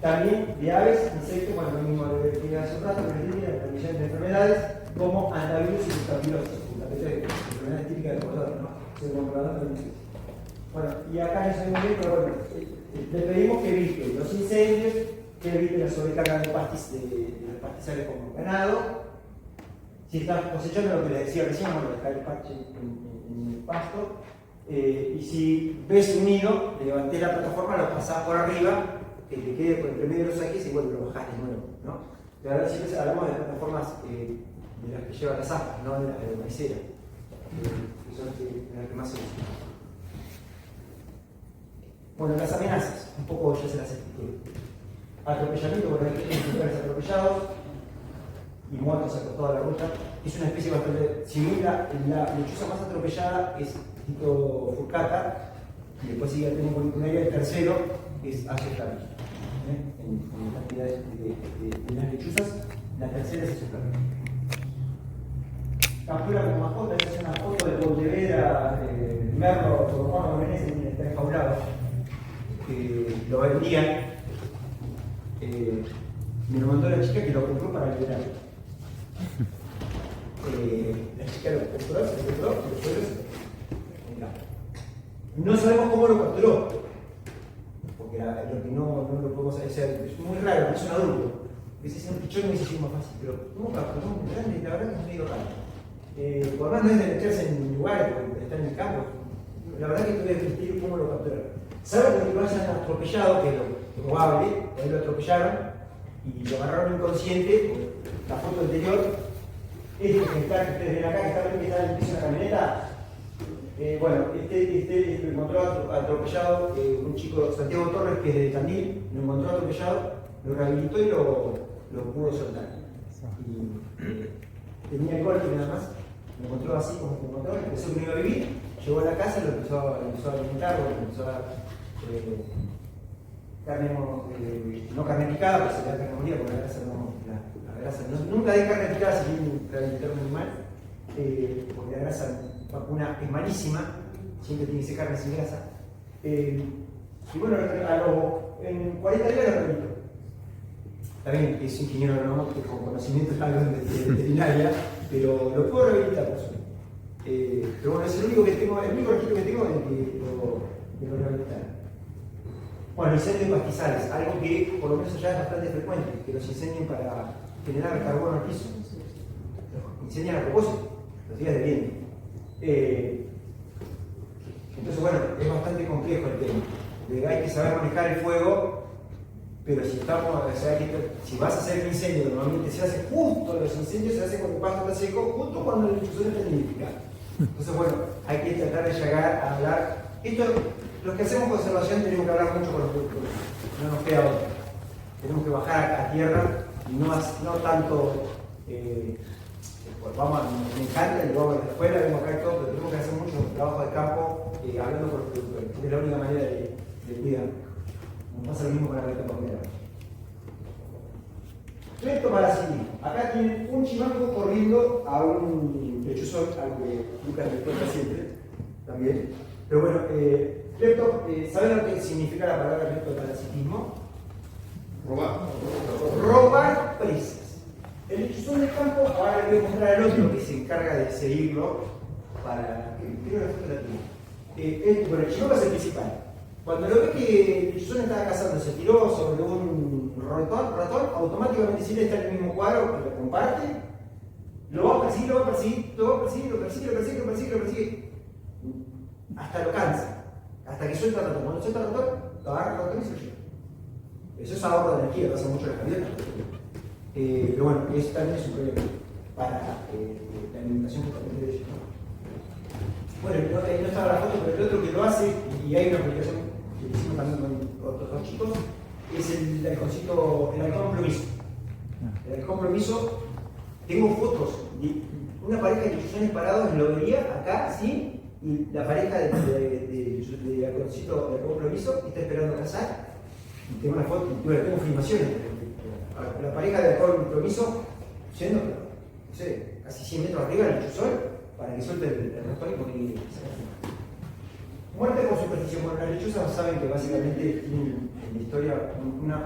También de aves, insectos, bueno, lo mismo lo que hace un rato, la transmisión de enfermedades como antivirus y estafilosis, enfermedades típicas del roedor, ¿no? Se controlador de insectos. Bueno, y acá en ese momento, bueno, le pedimos que evite los incendios, que evite la sobrecarga de los pastizales como ganado. Si estás cosechando lo que les decía recién, bueno, dejar el parche en el pasto. Y si ves un nido, levanté la plataforma, lo pasás por arriba, que te quede por entre medio de los saques y bueno, lo bajás de nuevo, ¿no? De verdad, siempre hablamos de plataformas de las que llevan las aspas, no de las de maicera, que son las que más se usan. Bueno, las amenazas, un poco ya se las expliqué. Atropellamiento, porque hay ejemplares atropellados y muertos a toda la ruta. Es una especie bastante. Si bien la lechuza más atropellada es Tito furcata, y después sigue teniendo Policularia, el tercero es Azocarus. En cantidad de las lechuzas, la tercera es Azocarus. Captura como mascota, esta es una foto de Pontevedra, Merlo, por Juan Menezes, está enjaulado. Lo vendían. Me lo mandó la chica que lo compró para liberarlo. La chica lo compró, se lo compró, y después no sabemos cómo lo capturó, porque lo que no lo podemos hacer es muy raro, es un adulto. Dice, un pichón me dice, es más fácil, pero ¿cómo capturó un grande? La verdad que es medio raro. Por más no es de meterse en lugares, porque está en el campo. La verdad que tuve que investir cómo lo capturaron. Salvo que lo hayan atropellado, que es lo probable, ahí lo atropellaron y lo agarraron inconsciente. La foto anterior, este ejemplar que ustedes ven acá, que está en el piso de la camioneta. Bueno, este lo encontró atropellado un chico, Santiago Torres, que es de Tandil, lo encontró atropellado, lo rehabilitó y lo pudo soltar. Y tenía el golpe nada más, lo encontró así como lo encontró, empezó que no iba a vivir, llegó a la casa, lo empezó a alimentar, lo empezó a dar carne, no carne picada, pero se le da carne molida, porque la grasa nunca hay carne picada si quieren realimentar un animal, porque la grasa vacuna es malísima, siempre tiene que ser carne sin grasa. Y bueno, en 40 días lo rehabilitó. También es ingeniero agrónomo con conocimientos algo de veterinaria, pero lo puedo rehabilitar por suerte. Pero bueno, es el único registro que tengo en el que lo rehabilitaron. Bueno, incendios de pastizales, algo que por lo menos ya es bastante frecuente, que los incendien para generar carbono al piso. Incendian a propósito, los días de viento. Entonces, bueno, es bastante complejo el tema. Hay que saber manejar el fuego Pero si estamos, o sea, si vas a hacer un incendio, normalmente se hace justo, los incendios se hacen cuando el pasto está seco, justo cuando el difusor está nidificado. Entonces, bueno, hay que tratar de llegar a hablar. Esto, los que hacemos conservación tenemos que hablar mucho con los productores, no nos queda otra. Tenemos que bajar a tierra y no tanto, pues vamos, me encanta, y vamos a la escuela, vengo acá y todo, pero tenemos que hacer mucho trabajo de campo hablando con los productores, porque es la única manera de cuidar. Nos pasa lo mismo con la reta palmera. Leptoparasitismo. Acá tienen un chimango corriendo a un lechuzo, algo que Lucas le cuenta siempre, también. Pero bueno, ¿saben lo que significa la palabra leptoparasitismo? Robar presas. El lechuzón de campo, ahora le voy a mostrar al otro que se encarga de seguirlo para. Creo que la foto la tiene. Bueno, el chimango es el principal. Cuando lo ve que el lechuzón estaba cazando, se tiró sobre un ratón, automáticamente si él está en el mismo cuadro, que lo comparte, lo va a perseguir, lo persigue, hasta lo cansa, hasta que suelta el ratón. Cuando suelta el ratón, lo agarra el ratón y se lo lleva. Eso es ahorro de energía, pasa mucho en las aviones. Pero bueno, eso también es un problema para la alimentación que depende de ellos. Bueno, no estaba la foto, pero el otro que lo hace, y hay una aplicación que hicimos también con otros dos chicos, es el halcón plomizo. El halcón plomizo, tengo fotos de una pareja de lechuzones parados en lobería, acá, ¿sí? Y la pareja de halcón plomizo está esperando a cazar. Y tengo una foto, tengo filmaciones. La pareja de halcón plomizo yendo, no sé, casi 100 metros arriba del lechuzón para que suelte el ratón y porque muerte por superstición. Bueno, las lechuzas saben que básicamente tienen en la historia una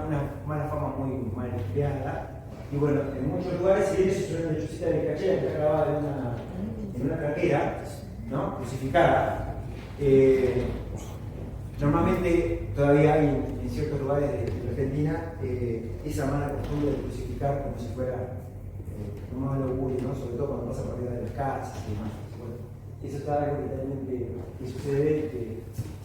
mala fama muy mal empleada. Y bueno, en muchos lugares, si ellos son una lechucita de cachera que está grabada en una craquera, ¿no? Crucificada. Normalmente todavía hay en ciertos lugares de Argentina esa mala costumbre de crucificar como si fuera un mal augurio, ¿no? Sobre todo cuando pasa por arriba de las casas y demás. Bueno, eso es algo que sucede,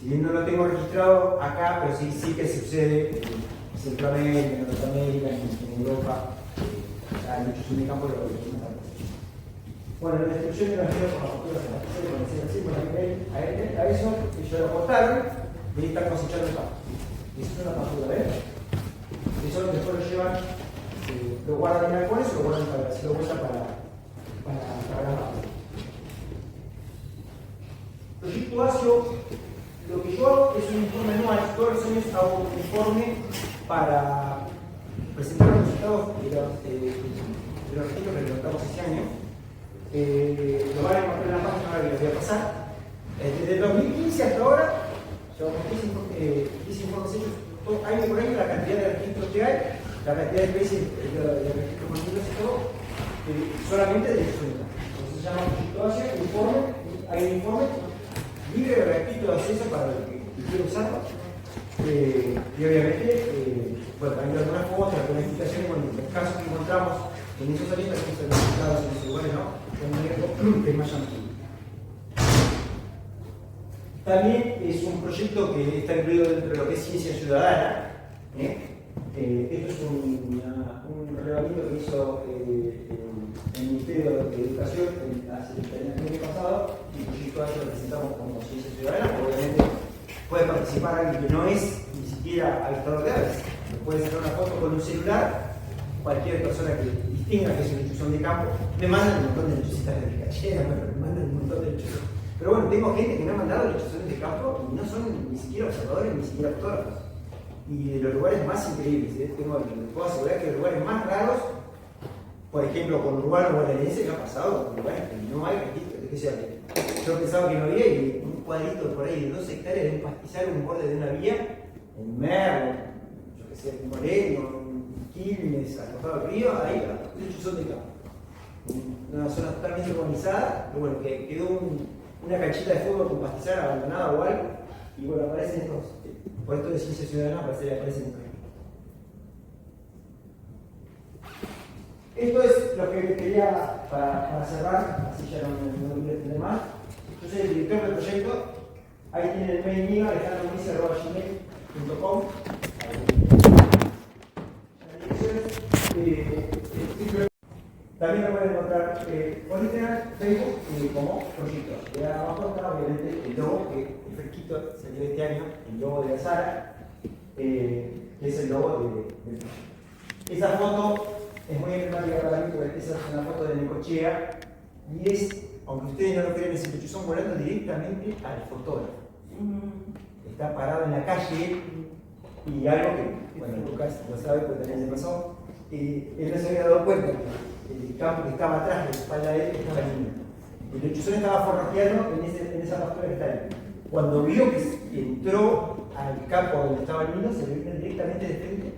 si bien no lo tengo registrado acá, pero sí que sucede en Centroamérica, en Norteamérica, en Europa, hay muchos en el campo de la producción. Bueno, la destrucción de las tierras por las culturas en las que se conocen así, a eso ellos lo cortaron y están cosechando el campo. Eso es una pastura, ¿ves? Eso después lo llevan, lo guardan en alcoholes, lo guardan para hacer vuelta para la base. Proyecto ASIO, lo que yo hago es un informe anual, todos los años hago un informe para presentar los resultados de los registros que levantamos este año. Lo van a encontrar en la página ahora que les voy a pasar. Desde el 2015 hasta ahora, llevamos 10 informes hechos año por año, la cantidad de registros que hay, la cantidad de especies de registros continuos y todo, solamente de lechuzón. Entonces se llama proyecto ASIO, informe, hay un informe libre de gratuito de acceso para el que quiera usarlo. Y obviamente, bueno, hay algunas fotos, algunas explicaciones, bueno, los casos que encontramos en esos años, que están registrados en ese lugar, ¿no? Que es más llamativo. También es un proyecto que está incluido dentro de lo que es ciencia ciudadana. Esto es un reglamento que hizo el Ministerio de Educación el año pasado, y el proyecto ASIO lo presentamos como ciencia ciudadana. Obviamente puede participar alguien que no es ni siquiera avistador de aves. Puede sacar una foto con un celular, cualquier persona que distinga que es un lechuzón de campo, me mandan un montón de lechucitas de cachera, me mandan un montón de lechuzos. Pero bueno, tengo gente que me ha mandado lechuzones de campo y no son ni siquiera observadores ni siquiera fotógrafos. Y de los lugares más increíbles, les puedo asegurar que los lugares más raros, por ejemplo, con urbano bonaerense, me ha pasado con lugares que no hay registro. ¿De qué se habla? Yo pensaba que no había, y un cuadrito por ahí de 2 hectáreas de un pastizal, un borde de una vía, en Merlo, yo que sé, en Moreno, en Quilmes, al costado del río, ahí va, un lechuzón de campo. Una zona totalmente urbanizada, pero bueno, que quedó una canchita de fútbol con pastizal abandonada o algo, y bueno, aparecen estos, por esto de ciencia ciudadana, aparecen estos. Esto es lo que quería para cerrar, así ya no voy a entender más. Yo soy el director del proyecto, ahí tienen el mail mío, alejandromunice@gmail.com. También lo pueden encontrar por Instagram, Facebook como Proyectos. Y abajo está obviamente el logo, que el fresquito salió este año, el logo de la sala, que es el logo de esa foto es muy emblemática para mí porque esa es una foto de Necochea y es, aunque ustedes no lo crean, es el lechuzón volando directamente al fotógrafo. Está parado en la calle y algo que, bueno, Lucas lo sabe porque también le pasó, él no se había dado cuenta que el campo que estaba atrás de la espalda de él estaba lindo. El lechuzón estaba forrajeando en esa pastura que está ahí. Cuando vio que entró al campo donde estaba el niño, se le vino directamente de frente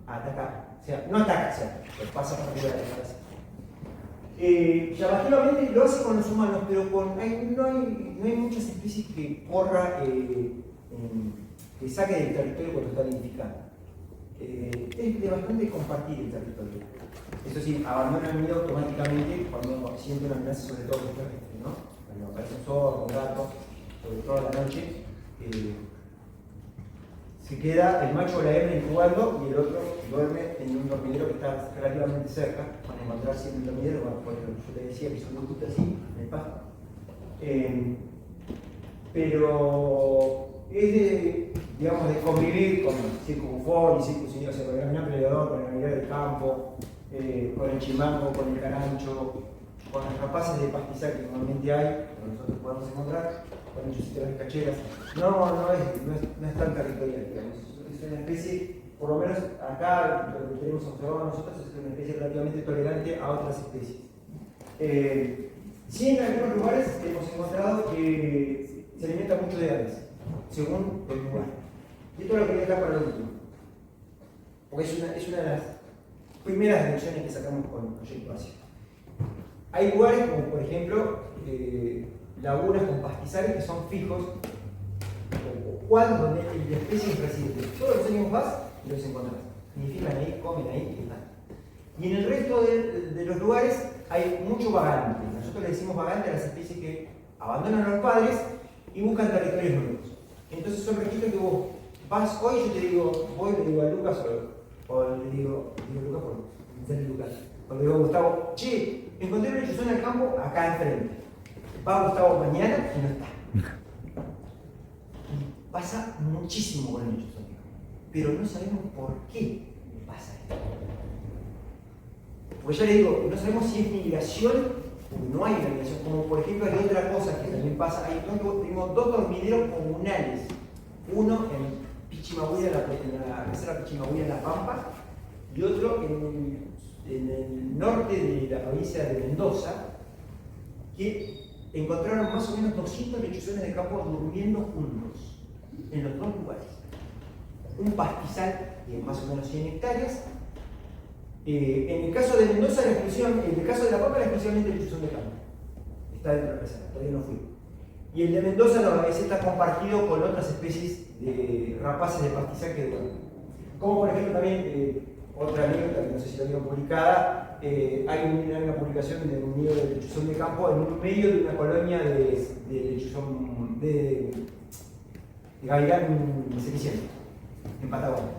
a atacar. O sea, no ataca, o sea, lo pasa por arriba de la cabeza. Llamativamente lo hace con los humanos, pero no hay muchas especies que corra, que saque del territorio cuando está nidificando. Es de bastante compartir el territorio. Eso sí, abandona el nido automáticamente cuando siente una amenaza, sobre todo terrestre, ¿no? Cuando aparece un zorro, un gato, sobre todo a la noche, se queda el macho o la hembra incubando y el otro duerme en un dormidero que está relativamente cerca. Van a encontrar siempre un dormidero, yo les decía que son muy justo así, en el pasto. Pero es de, digamos, de convivir con Circo Bufón y Circo Ciñero, o sea, con el gran predador, con el animal del campo, con el chimango, con el carancho, con las rapaces de pastizal que normalmente hay, que nosotros podemos encontrar, con el chucito de las cacheras. No es tan territorial, digamos. Es una especie, por lo menos acá, lo que tenemos observado nosotros, es una especie relativamente tolerante a otras especies. Sí, en algunos lugares hemos encontrado que se alimenta mucho de aves, según el lugar. Y esto lo quería dejar para lo último, porque es una de las primeras deducciones que sacamos con el proyecto Asia. Hay lugares como, por ejemplo, lagunas con pastizales que son fijos, o cuadros donde la especie es residente. Todos los años vas y los encontrás. Nidifican ahí, comen ahí y están. Y en el resto de los lugares hay mucho vagante. Nosotros le decimos vagante a las especies que abandonan a los padres y buscan territorios nuevos. Entonces son registros que vos vas hoy, yo te digo, voy, le digo a Lucas o le digo Lucas por ser Lucas. O le digo a Gustavo, che, encontré un lechuzón en el campo acá enfrente. Va Gustavo mañana y no está. Y pasa muchísimo con el lechuzón, pero no sabemos por qué pasa esto. Porque ya le digo, no sabemos si es migración o no hay una migración. Como por ejemplo hay otra cosa que también pasa. Tenemos dos dormideros comunales. Uno en Pichimahuida, en la reserva Pichimahuida en La Pampa, y otro en el norte de la provincia de Mendoza, que encontraron más o menos 200 lechuzones de campo durmiendo juntos, en los dos lugares. Un pastizal de más o menos 100 hectáreas. En el caso de Mendoza, en el caso de La Pampa, era exclusivamente el lechuzón de campo. Está dentro de la reserva, todavía no fui. Y el de Mendoza no, ese está compartido con otras especies de rapaces de pastizal que duermen. Como por ejemplo también, otra anécdota que no sé si la vieron publicada, hay una publicación de un nido de lechuzón de campo en un medio de una colonia de lechuzón de gavilán ceniciento, en Patagonia.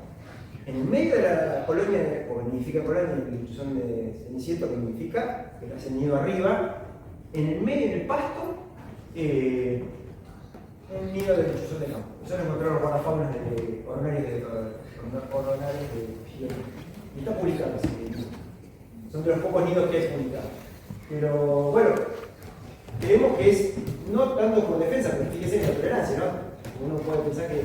En el medio de la colonia, o nidifica colonia, el lechuzón de ceniciento que nidifica, que hace el nido arriba, en el medio, en el pasto, un nido de lechuzón de campo. Eso lo encontraron los guardafaunas de Ornarios de Chile. Y está publicado, así que son de los pocos nidos que hay publicados. Pero bueno, creemos que es no tanto como defensa, pero fíjese en la tolerancia, ¿no? Uno puede pensar que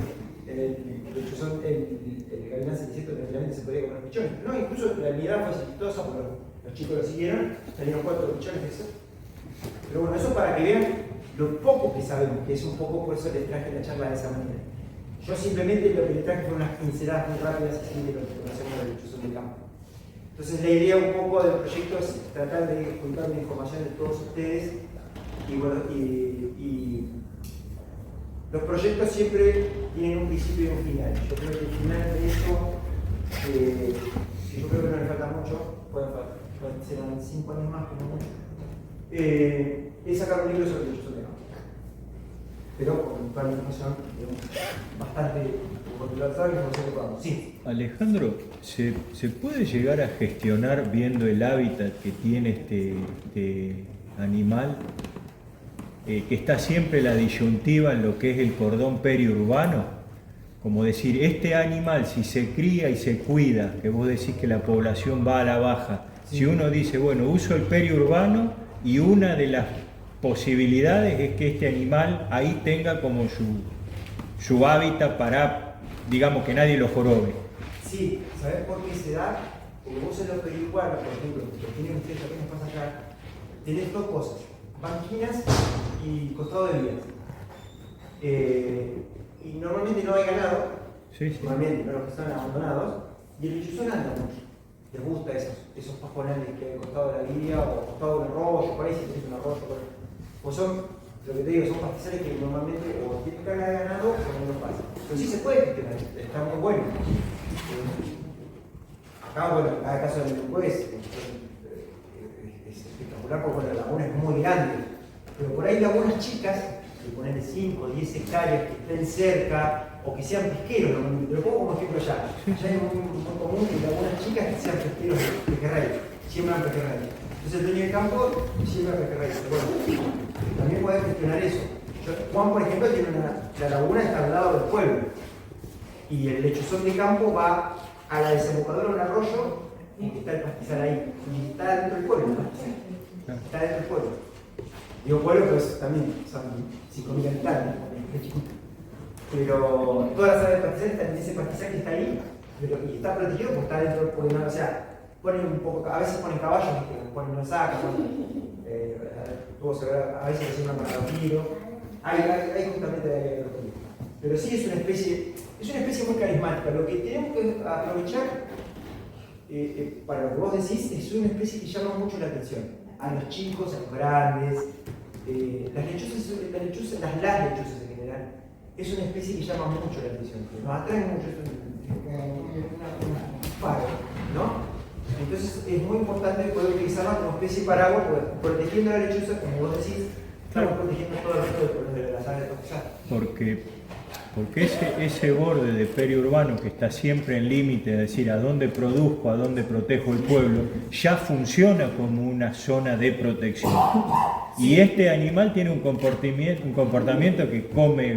el gavilán ceniciento tranquilamente se podría comer pichones. No, incluso la mirada fue exitosa porque los chicos lo siguieron, salieron 4 pichones de eso. Pero bueno, eso para que vean lo poco que sabemos, que es un poco, por eso les traje la charla de esa manera. Yo simplemente lo que les traje fueron unas pinceladas muy rápidas así de lo que conocemos del lechuzón de campo. Entonces la idea un poco del proyecto es tratar de juntar la información de todos ustedes y bueno, y los proyectos siempre tienen un principio y un final. Yo creo que el final de eso, yo creo que no le falta mucho, pueden ser 5 años más, como mucho, es sacar un libro sobre el lechuzón de campo. pero con planificación bastante controlada que nosotros podamos. Sí. Alejandro, ¿se puede llegar a gestionar viendo el hábitat que tiene este animal, que está siempre la disyuntiva en lo que es el cordón periurbano? Como decir, este animal si se cría y se cuida, que vos decís que la población va a la baja, si uno dice, bueno, uso el periurbano y una de las posibilidades es que este animal ahí tenga como su hábitat para, digamos, que nadie lo jorobe. Sí, ¿sabés por qué se da? Porque vos en los periurbanos, por ejemplo, que tienen ustedes acá, nos pasa acá, tenés dos cosas, banquinas y costado de vías. Y normalmente no hay ganado, Sí. normalmente, no los que están abandonados, y el lechuzón anda mucho. Les gusta esos pajonales que hay al costado de la vía o al costado de un arroyo, por ahí si tenés un arroyo. O son, lo que te digo, son pastizales que normalmente o tienen carga de ganado o no los pasan. Pero sí se puede gestionar, está muy bueno. Acá, bueno, cada caso del Necochea es espectacular porque bueno, la laguna es muy grande, pero por ahí lagunas chicas, de ponerle 5 o 10 hectáreas que estén cerca o que sean pesqueros, te lo pongo como ejemplo allá. Allá es muy común que lagunas chicas que sean pesqueros de pejerrey, siembran pejerrey. Entonces el dueño del campo siembra pejerrey. Bueno, también podés gestionar eso. Juan, por ejemplo, tiene la laguna está al lado del pueblo y el lechuzón de campo va a la desembocadura de un arroyo y está el pastizal ahí. Y está dentro del pueblo el pastizal. Está dentro del pueblo. Digo pueblo, pues también son 5.000 hectáreas, es chiquito. Pero todas las áreas de pastizal están en ese pastizal que está ahí, pero, y está protegido porque está dentro del pueblo. O sea, ponen un poco, a veces ponen caballos, que ponen una saca, a veces hacen una para los tiros. Hay justamente de ahí los tiros. Pero sí es una especie muy carismática. Lo que tenemos que aprovechar para lo que vos decís es una especie que llama mucho la atención a los chicos, a los grandes. Las lechuzas en general es una especie que llama mucho la atención, que nos atrae mucho, es un faro, ¿no? Entonces es muy importante poder utilizarla como especie paraguas, protegiendo a la lechuza, como vos decís, estamos protegiendo todo el resto de las aves de pastizal. Porque ese borde de periurbano que está siempre en límite, es decir, a dónde produzco, a dónde protejo el pueblo, ya funciona como una zona de protección. Y este animal tiene un comportamiento que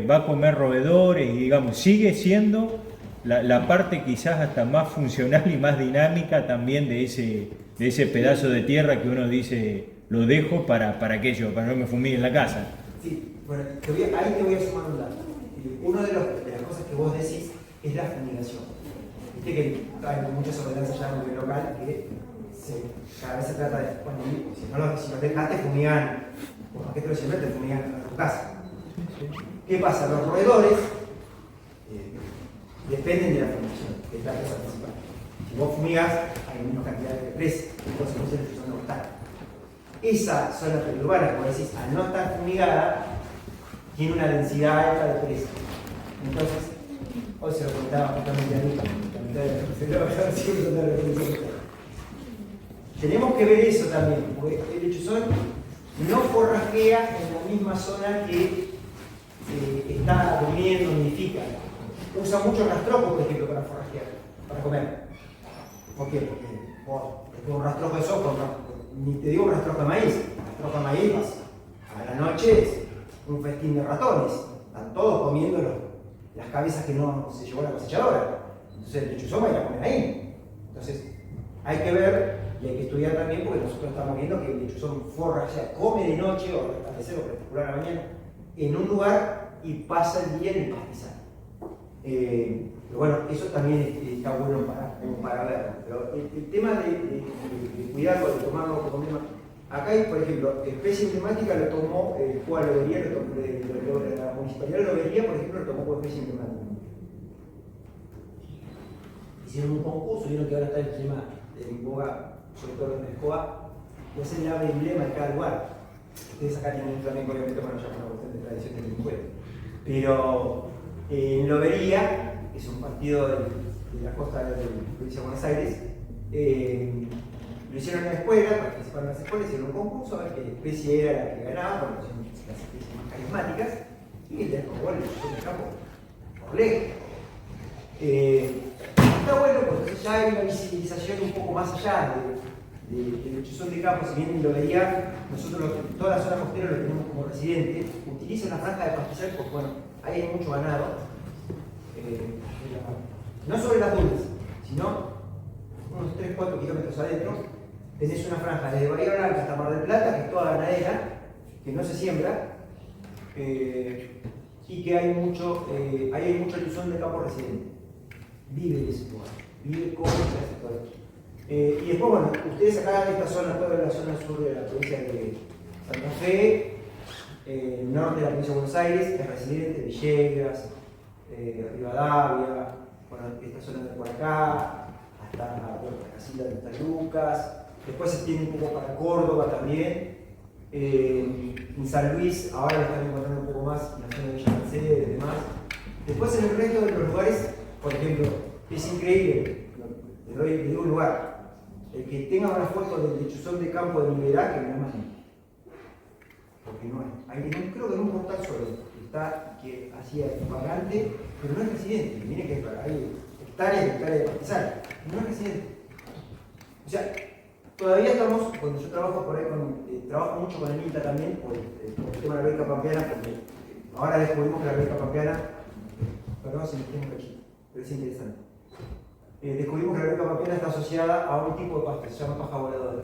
va a comer roedores y, digamos, sigue siendo la parte quizás hasta más funcional y más dinámica también de ese pedazo de tierra que uno dice, lo dejo para aquello, para no me fumigue en la casa. Sí, bueno, ahí te voy a sumar un dato. Una de las cosas que vos decís es la fumigación. Viste que hay muchas ordenanzas ya a nivel local que cada vez se trata de, bueno, si no dejaste, fumigan, por más que te lo siempre te fumigan a tu casa. ¿Qué pasa? Los roedores dependen de la fumigación, que es la cosa principal. Si vos fumigas, hay menos cantidad de presa, entonces no se no está. Esa zona periurbana, como decís, al no estar fumigada, tiene una densidad alta de presa. Entonces, hoy se lo contaba justamente a mí, tenemos que ver eso también, porque el lechuzón no forrajea en la misma zona que está durmiendo, nidifica. Usa mucho rastrojo, por ejemplo, para forrajear, para comer. ¿Por qué? Porque un rastrojo de soja, ni te digo un rastrojo de maíz. Rastrojo de maíz, a la noche es un festín de ratones. Están todos comiendo las cabezas que no se llevó la cosechadora. Entonces el lechuzón va a ir a comer ahí. Entonces hay que ver y hay que estudiar también porque nosotros estamos viendo que el lechuzón forrajea, come de noche o al atardecer o particular a la mañana en un lugar y pasa el día en el pastizal. Pero bueno, eso también está bueno para verlo. Pero el tema de cuidarlo, de tomarlo como tema. Acá hay, por ejemplo, especie emblemática lo tomó Cuba Lobería, la Municipalidad de Lobería, por ejemplo, lo tomó como especie emblemática. Hicieron un concurso, vieron que ahora está el tema en boga, sobre todo en el escoba, que es el ave emblema de cada lugar. Ustedes acá tienen también, obviamente, bueno, ya una cuestión de tradición del encuentro. Pero en Lobería, que es un partido de la costa de la provincia de Buenos Aires, lo hicieron en la escuela, participaron en las escuelas, hicieron un concurso a ver qué especie era la que ganaba, porque son las especies más carismáticas, y tenés como gol en el campo por lejos. Está bueno porque ya hay una visibilización un poco más allá del chuzón de campo. Si bien lo veía, nosotros toda la zona costera lo tenemos como residente, utiliza una franja de pastizal porque bueno, ahí hay mucho ganado, no sobre las dunas, sino unos 3-4 kilómetros adentro, tenés una franja desde Bahía Blanca hasta Mar del Plata, que es toda ganadera, que no se siembra, y que hay mucho chuzón de campo residente. Vive de ese lugar, vive como ese sector. Y después, bueno, ustedes acá en esta zona, toda la zona sur de la provincia de Santa Fe, el norte de la provincia de Buenos Aires, es residente, Villegas, Rivadavia, bueno, esta zona de por acá, hasta bueno, la casita de Santa Lucas, después se extiende un poco para Córdoba también, en San Luis, ahora lo están encontrando un poco más en la zona de Villa Mercedes y demás. Después en el resto de los lugares, por ejemplo, es increíble, le doy un lugar, el que tenga una foto del chuzón de campo de Liberá, que no es más lindo. Porque no hay, creo que en un portal solo está que hacía vagante, pero no es residente, mire que hay hectáreas y hectáreas de pastizal, no es residente. O sea, todavía estamos, cuando yo trabajo por ahí, trabajo mucho con el INTA también, por el tema de la beca pampeana, porque ahora descubrimos que la beca pampeana, perdón si me tengo un cachito, pero es interesante. Descubrimos que la beca pampeana está asociada a un tipo de pasto, se llama paja voladora,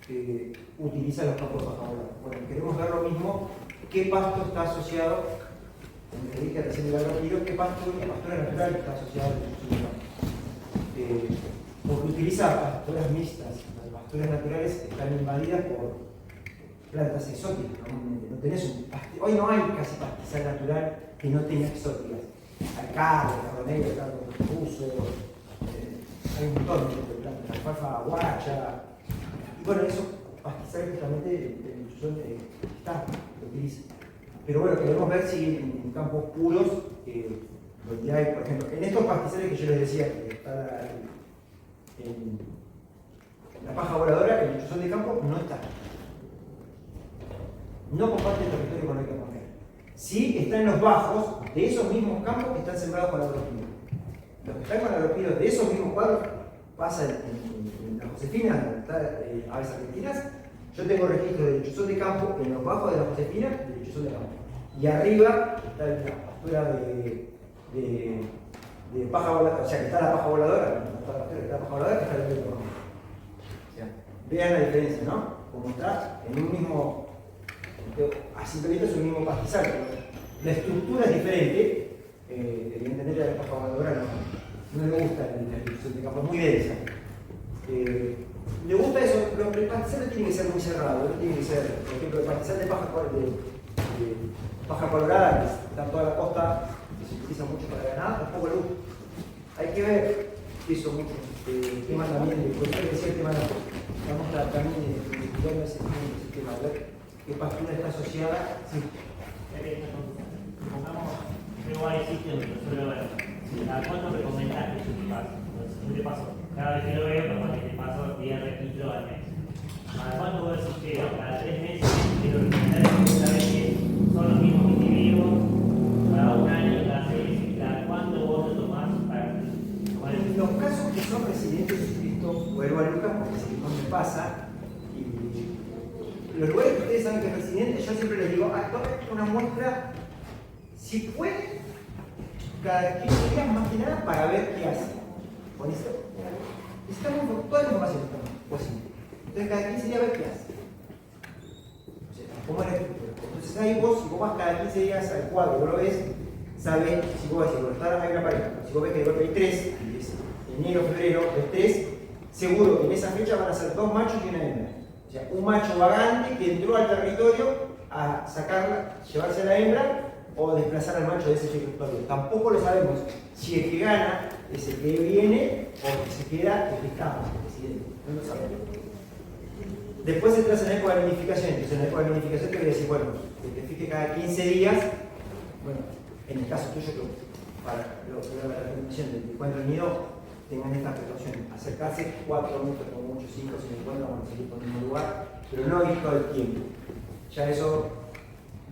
que utiliza los campos de paja voladora. Bueno, queremos ver lo mismo, qué pasto está asociado, como te dije recién del agroquiro, qué pastura natural está asociado al chuzón de campo. Porque utiliza pasturas mixtas, las pasturas naturales están invadidas por plantas exóticas, normalmente. No tenés hoy no hay casi pastizal natural que no tenga exóticas. Alcarro, carronero, carro ruso, hay un montón de plantas, alfalfa guacha. Y bueno, eso pastizal justamente el chuzón lo utiliza. Pero bueno, queremos ver si en campos puros, donde hay, por ejemplo, en estos pastizales que yo les decía, que está la paja voladora, el chuzón de campo no está. No comparte el territorio con el que marcar. Sí está en los bajos de esos mismos campos que están sembrados con agroquino. Los que están con agroquino de esos mismos cuadros pasa en la Josefina, donde está Aves Argentinas. Yo tengo registro del chuzón de campo en los bajos de la Josefina y del chuzón de campo. Y arriba está la pastura de paja voladora, o sea que está la paja voladora, no está la pastura, está la paja voladora que está el campo. O sea, vean la diferencia, ¿no? Como está en un mismo, simplemente es un mismo pastizal, pero la estructura es diferente. Evidentemente la paja voladora no le gusta el chuzón de campo, es muy densa. Le gusta eso, pero el pastizal no tiene que ser muy cerrado, no tiene que ser, por ejemplo, el pastizal de paja colorada, que está en toda la costa, que se utiliza mucho para ganado, tampoco le gusta. Hay que ver eso mucho, el tema también, por eso decía el tema de vamos a también estudiar ese tema, a ver qué pastura está asociada. Sí. Supongamos, yo hay sitios donde lo suelo ver. ¿A cuánto recomendás que yo te paso? Yo te paso, cada vez que lo veo, capaz que te paso 10 registros al mes. ¿A cuánto vos decís que cada 3 meses quiero recomendar que sabes que son los mismos individuos, cada un año, cada 6, cada cuánto vos lo tomás para tomar el... En los casos que son residentes, esto vuelvo a Lucas porque si no me pasa, y los lugares que ustedes saben que es residente, yo siempre les digo, tomen una muestra, si puede, cada 15 días más que nada para ver qué hace. Con esto, necesitamos toda la información posible. Entonces cada 15 días ver qué hace. O sea, ¿cómo es la estructura? Entonces ahí vos, si vos vas cada 15 días al cuadro, vos lo ves, sabes, si vos decís, bueno, hay una pareja, si vos ves que de golpe hay 3, enero, febrero, ves 3, seguro que en esa fecha van a ser 2 machos y una hembra. O sea, un macho vagante que entró al territorio a sacarla, llevarse a la hembra o desplazar al macho de ese territorio. Tampoco lo sabemos si el que gana es el que viene o el que se queda el que está, no lo sabemos. Después entras en la época de nidificación. Entonces en la época de nidificación te voy a decir, bueno, que te fijes cada 15 días, bueno, en el caso tuyo, que para la recomendación del que encuentra el nido, tengan esta precaución, acercarse 4 metros, como mucho 5, si me encuentran, van a seguir por el mismo lugar, pero no ir todo el tiempo. Ya eso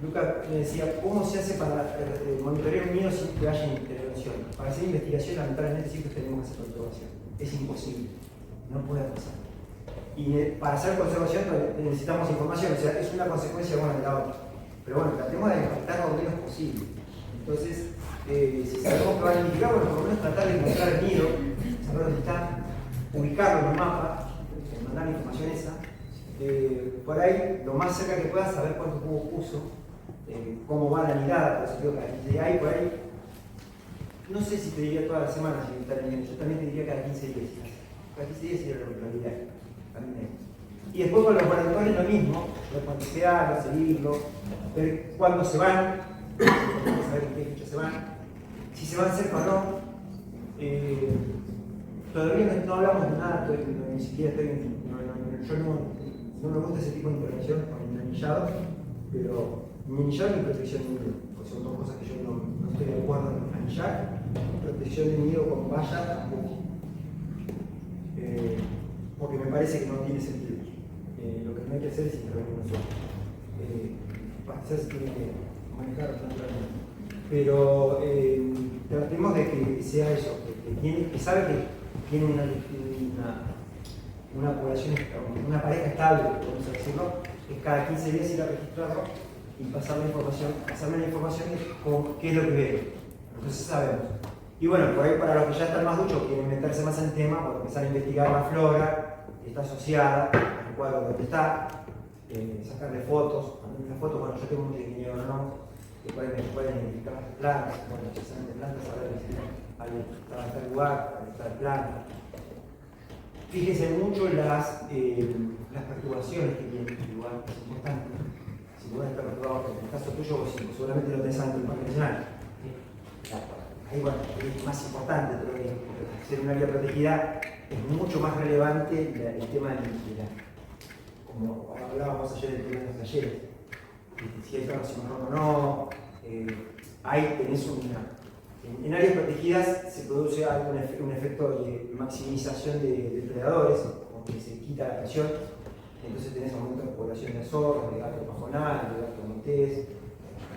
Lucas me decía, ¿cómo se hace para monitorear un nido sin que haya intervención? Para hacer investigación, lamentablemente siempre tenemos que hacer conservación. Es imposible, no puede pasar. Y para hacer conservación necesitamos información, o sea, es una consecuencia buena de la otra. Pero bueno, tratemos de impactar lo menos posible. Entonces, si sabemos que van a indicar, bueno, por lo menos tratar de encontrar el nido, saber dónde está, ubicarlo en un mapa, mandar la información esa. Por ahí, lo más cerca que pueda, saber cuántos huevos puso, cómo va la nidada, por eso digo que hay por ahí. No sé si te diría todas las semanas, yo también te diría cada 15 días. Cada 15 días sería lo ideal. Y después con los monitores lo mismo, ver cuánto queda, seguirlo, ver cuándo se van, saber en qué fecha se van, si se van cerca o no. Todavía no hablamos de nada, ni siquiera yo no me gusta ese tipo de intervención con el anillado, pero ni anillado ni protección de nido, porque son dos cosas que yo no estoy de acuerdo en anillar. Protección de nido con valla tampoco, porque me parece que no tiene sentido. Lo que no hay que hacer es intervenir nosotros. Para se tiene que manejar naturalmente. Pero tratemos de que sea eso, que sabe que tiene una población, una pareja estable, podemos decirlo, es cada 15 días ir a registrarlo y pasarme la información de qué es lo que veo. Entonces sabemos. Y bueno, por ahí para los que ya están más duchos, quieren meterse más en el tema, bueno, empezar a investigar la flora que está asociada al cuadro donde está, sacarle fotos, mandarle una foto. Bueno, yo tengo muchos ingenieros agrónomos que pueden identificar las plantas, bueno, si saben de plantas, saber para tal lugar, para tal planta. Fíjense mucho las perturbaciones que tiene el lugar, es importante. Si el lugar está perturbado, en el caso tuyo, vos seguramente lo tenés antes del Parque Nacional. Ahí bueno, es más importante, pero ser un área protegida es mucho más relevante el tema de como hablábamos ayer del tema de los talleres, si hay perros sin marrón o no, ahí tenés en áreas protegidas se produce un efecto de maximización de depredadores, porque se quita la presión, entonces tenés aumento de población de zorros, de gato pajonal, de gato montés.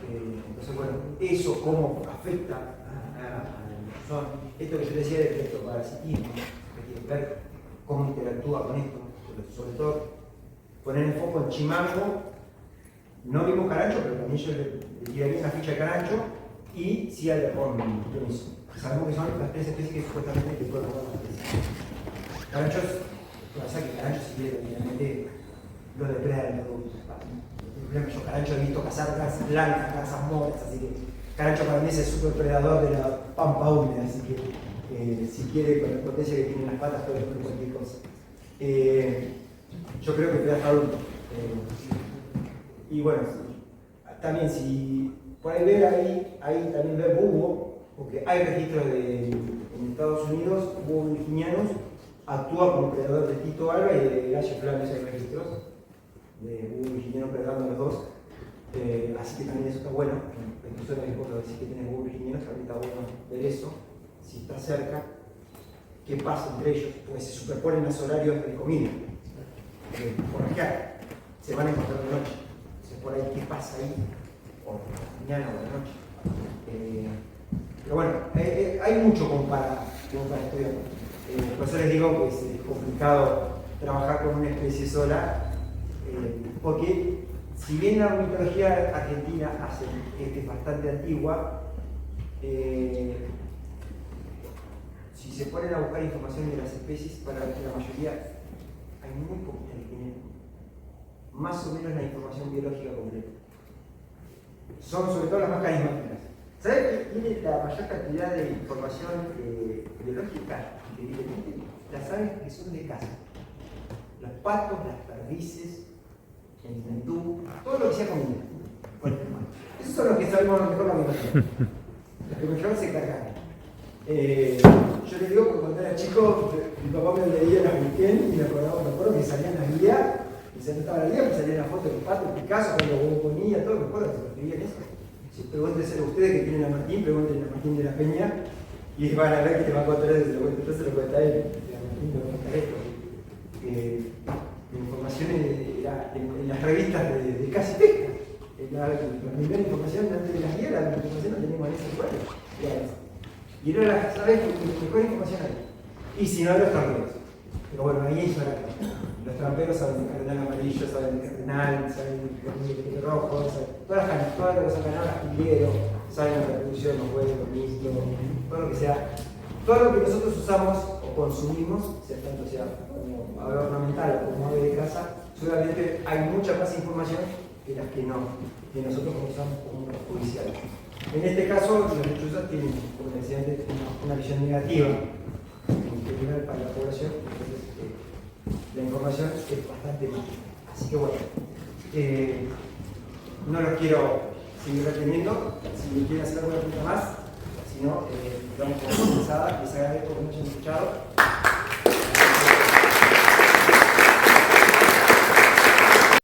Entonces, bueno, eso cómo afecta a esto que yo decía de ectoparasitismo, ver cómo interactúa con esto, pero sobre todo poner el foco en Chimango. No vimos carancho, pero también yo le tiraría una ficha de carancho y sí al con permiso. Sabemos que son las tres especies que supuestamente que pueden jugar las especies. Caranchos, o sea que caranchos si quieren, obviamente lo depredan los adultos. Por ejemplo, yo carancho he visto cazar garzas blancas, garzas moras, así que carancho para mí es el super predador de la pampa húmeda, así que si quiere, con la potencia que tienen las patas, puede hacer cualquier cosa. Yo creo que puede hasta adulto. Y bueno, también si por ahí ver ahí también ver búho, porque hay registros en Estados Unidos, búhos virginianos, actúa como predador de Tito Alba y de Gallo Flames, hay registros de búho virginiano predando a los dos. Así que también eso está bueno. Incluso mi esposo decir que tiene búhos virginianos, también está bueno ver eso, si está cerca, qué pasa entre ellos, porque se superponen los horarios de comida. Por acá se van a encontrar de noche. Entonces, por ahí, ¿qué pasa ahí? O por la mañana o de noche. Pero bueno, hay mucho como para estudiar. Por eso les digo que es complicado trabajar con una especie sola, porque si bien la ornitología argentina es bastante antigua, si se ponen a buscar información de las especies, para la mayoría hay muy poquitas que tienen más o menos la información biológica completa. Son sobre todo las más carismáticas. ¿Saben qué tiene la mayor cantidad de información biológica? Las aves que son de caza. Los patos, las perdices, el tentú, todo lo que sea comida. Bueno, esos son los que sabemos mejor la biología. Los que mejor se cargan. Yo les digo que cuando era chico, mi papá me leía las weekends y me acuerdo que salían las guías, y se anotaba la guía, me salían las fotos de Pato, Picasso, cuando ponía, todo, me acuerdo que se escribían eso. Si pregúntense a ustedes que tienen a Martín, pregúntenle a Martín de la Peña, y van a ver que te va a contar eso, yo se lo cuento a él, a Martín le va a contar esto. La información en las revistas de casi pesca, la primera información antes de las guías, la información la tenemos en ese pueblo. Y no la sabes que mejor información hay. Y si no, los tramperos. Pero bueno, ahí es la los tramperos saben de cardenal amarillo, saben de cardenal, saben de rojo, saben todas las canas, todo lo que son canadas, astillero, saben la reproducción, los huevos, los mismos, todo lo que sea. Todo lo que nosotros usamos o consumimos, sea tanto sea como ave ornamental o como ave de casa, seguramente hay mucha más información que las que no, que nosotros usamos como judiciales. En este caso, los lechuzas tienen, como decía antes, una visión negativa en general para la población, entonces la información es bastante más. Así que bueno, no los quiero seguir reteniendo. Si me quieren hacer alguna pregunta más, si no, vamos a comenzar. Les agradezco que me hayan escuchado.